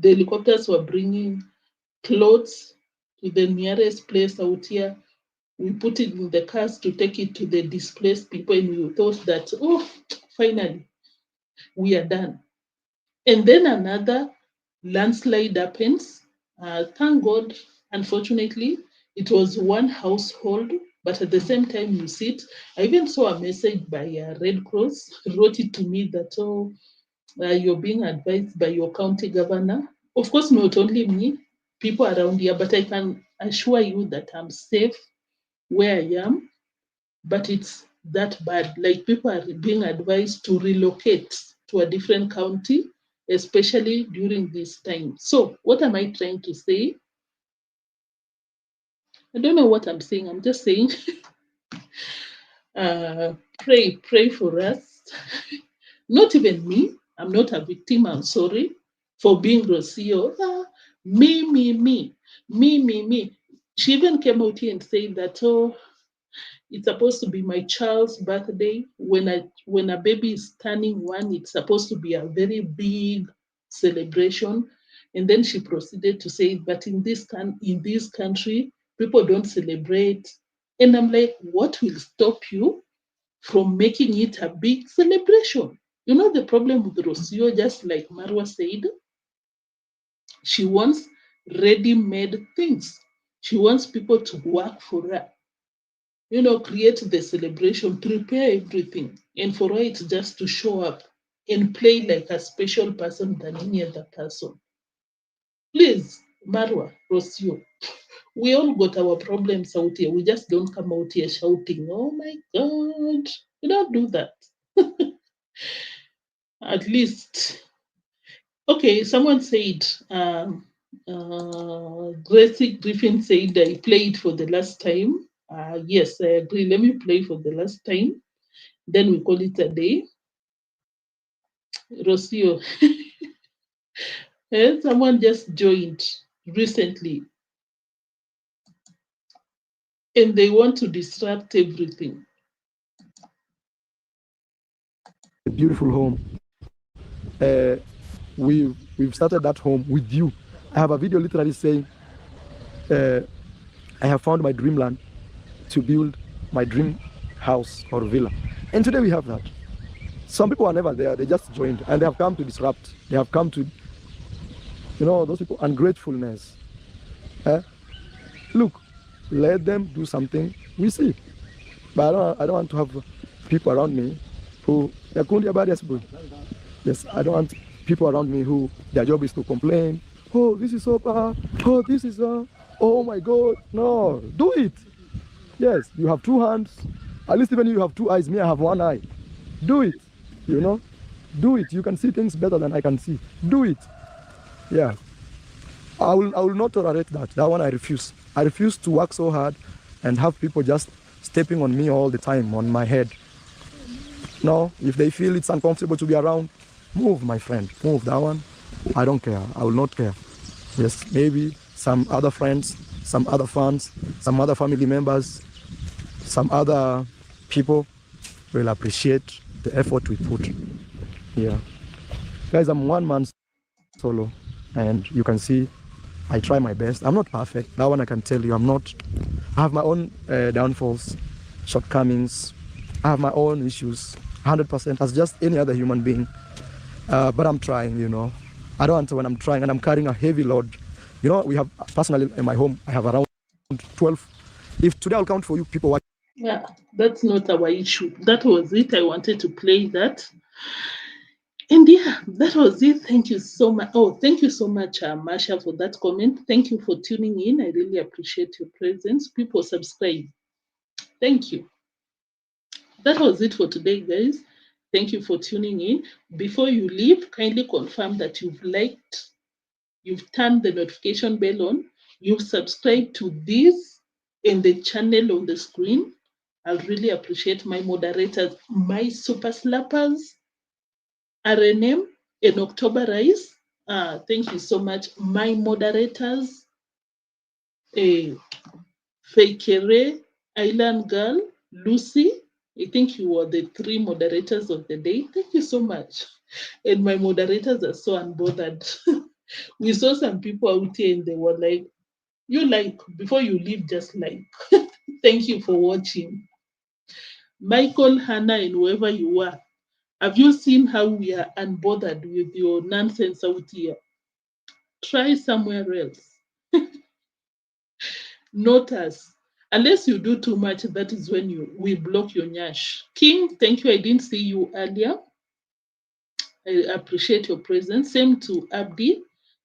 helicopters were bringing clothes to the nearest place out here. We put it in the cars to take it to the displaced people, and we thought that, oh, finally, we are done. And then another landslide happens. Thank God, unfortunately, it was one household, but at the same time, you see it. I even saw a message by Red Cross, wrote it to me that, oh, you're being advised by your county governor. Of course, not only me, people around here, but I can assure you that I'm safe where I am, but it's that bad. Like, people are being advised to relocate to a different county, especially during this time. So, what am I trying to say? I don't know what I'm saying. I'm just saying, pray for us. Not even me. I'm not a victim. I'm sorry for being Rocio. Me. She even came out here and said that, oh, It's supposed to be my child's birthday. When a baby is turning 1, it's supposed to be a very big celebration. And then she proceeded to say, but in this country, people don't celebrate. And I'm like, what will stop you from making it a big celebration? You know the problem with Rocio, just like Marwa said, she wants ready-made things. She wants people to work for her. Create the celebration, prepare everything. And for her, it's just to show up and play like a special person than any other person. Please, Marwa, Rocio, we all got our problems out here. We just don't come out here shouting, oh my God. We don't do that. At least, okay, someone said, Gracie Griffin said, I played for the last time. Yes, I agree. Let me play for the last time. Then we call it a day. Rocio, someone just joined recently and they want to disrupt everything.
A beautiful home. We've started that home with you. I have a video literally saying, I have found my dreamland to build my dream house or villa. And today we have that. Some people are never there, they just joined and they have come to disrupt. They have come to, those people, ungratefulness. Look, let them do something, we see. But I don't want to have people around me who, yes, I don't want people around me who their job is to complain. Oh, this is so bad. Oh, this is, oh my God. No, do it. Yes, you have 2 hands. At least even you have 2 eyes. Me, I have 1 eye. Do it. Do it. You can see things better than I can see. Do it. Yeah. I will not tolerate that. That one I refuse. I refuse to work so hard and have people just stepping on me all the time, on my head. No, if they feel it's uncomfortable to be around, move, my friend. Move. That one, I don't care. I will not care. Yes, maybe some other friends, some other fans, some other family members, some other people will appreciate the effort we put. Yeah. Guys, I'm one man solo, and you can see I try my best. I'm not perfect. That one I can tell you. I'm not. I have my own downfalls, shortcomings. I have my own issues, 100%, as just any other human being. But I'm trying, I don't want to when I'm trying and I'm carrying a heavy load. We have, personally in my home, I have around 12. If today I'll count for you people watching.
Yeah, that's not our issue. That was it. I wanted to play that. And yeah, that was it. Thank you so much. Oh, thank you so much, Marsha, for that comment. Thank you for tuning in. I really appreciate your presence. People subscribe. Thank you. That was it for today, guys. Thank you for tuning in. Before you leave, kindly confirm that you've liked, you've turned the notification bell on, you've subscribed to this and the channel on the screen. I'll really appreciate my moderators, my super slappers, RNM and October Rise. Thank you so much. My moderators, Fakere, Island Girl, Lucy. I think you were the 3 moderators of the day. Thank you so much. And my moderators are so unbothered. We saw some people out here and they were like, before you leave, just like, thank you for watching. Michael, Hannah, and whoever you are, have you seen how we are unbothered with your nonsense out here? Try somewhere else. Not us. Unless you do too much, that is when we block your nyash. King, thank you. I didn't see you earlier. I appreciate your presence. Same to Abdi.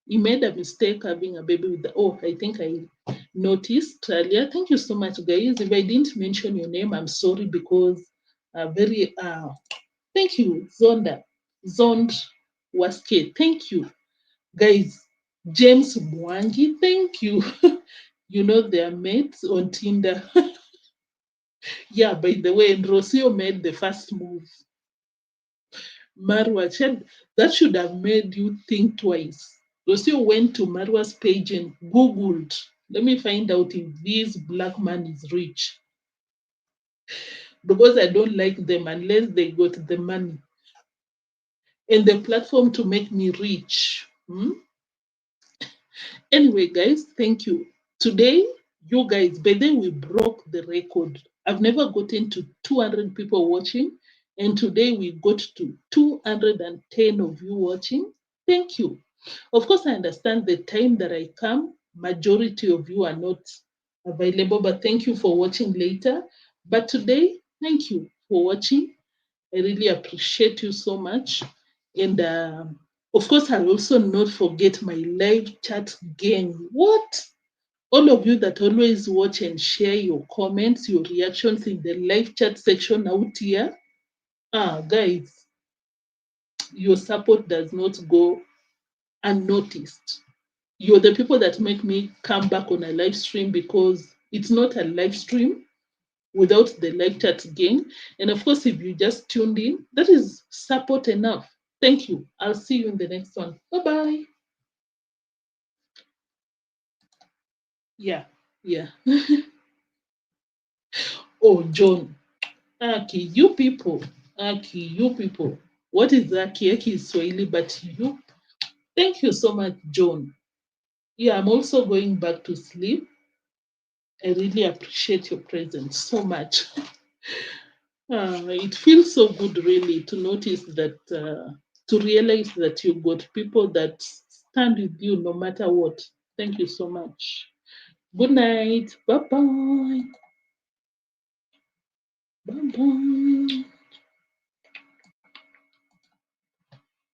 He made a mistake having a baby with I think I noticed earlier. Thank you so much, guys. If I didn't mention your name, I'm sorry because thank you, Zond Waske. Thank you, guys. James Mwangi, thank you. Their mates on Tinder. Yeah, by the way, and Rocio made the first move. Marwa, that should have made you think twice. Rocio went to Marwa's page and Googled, let me find out if this black man is rich. because I don't like them unless they got the money and the platform to make me rich. Anyway, guys, thank you. Today, you guys, by then we broke the record. I've never gotten to 200 people watching, and today we got to 210 of you watching. Thank you. Of course, I understand the time that I come, majority of you are not available, but thank you for watching later. But today, thank you for watching. I really appreciate you so much. And of course, I'll also not forget my live chat gang. What? All of you that always watch and share your comments, your reactions in the live chat section out here. Guys, your support does not go unnoticed. You're the people that make me come back on a live stream, because it's not a live stream without the live chat gang. And of course, if you just tuned in, that is support enough. Thank you. I'll see you in the next one. Bye-bye. Yeah, yeah. Oh, John. Aki, you people. Aki, you people. What is Aki? Aki is Swahili, but you. Thank you so much, John. Yeah, I'm also going back to sleep. I really appreciate your presence so much. It feels so good, really, to notice that, to realize that you got people that stand with you no matter what. Thank you so much. Good night. Bye bye. Bye bye.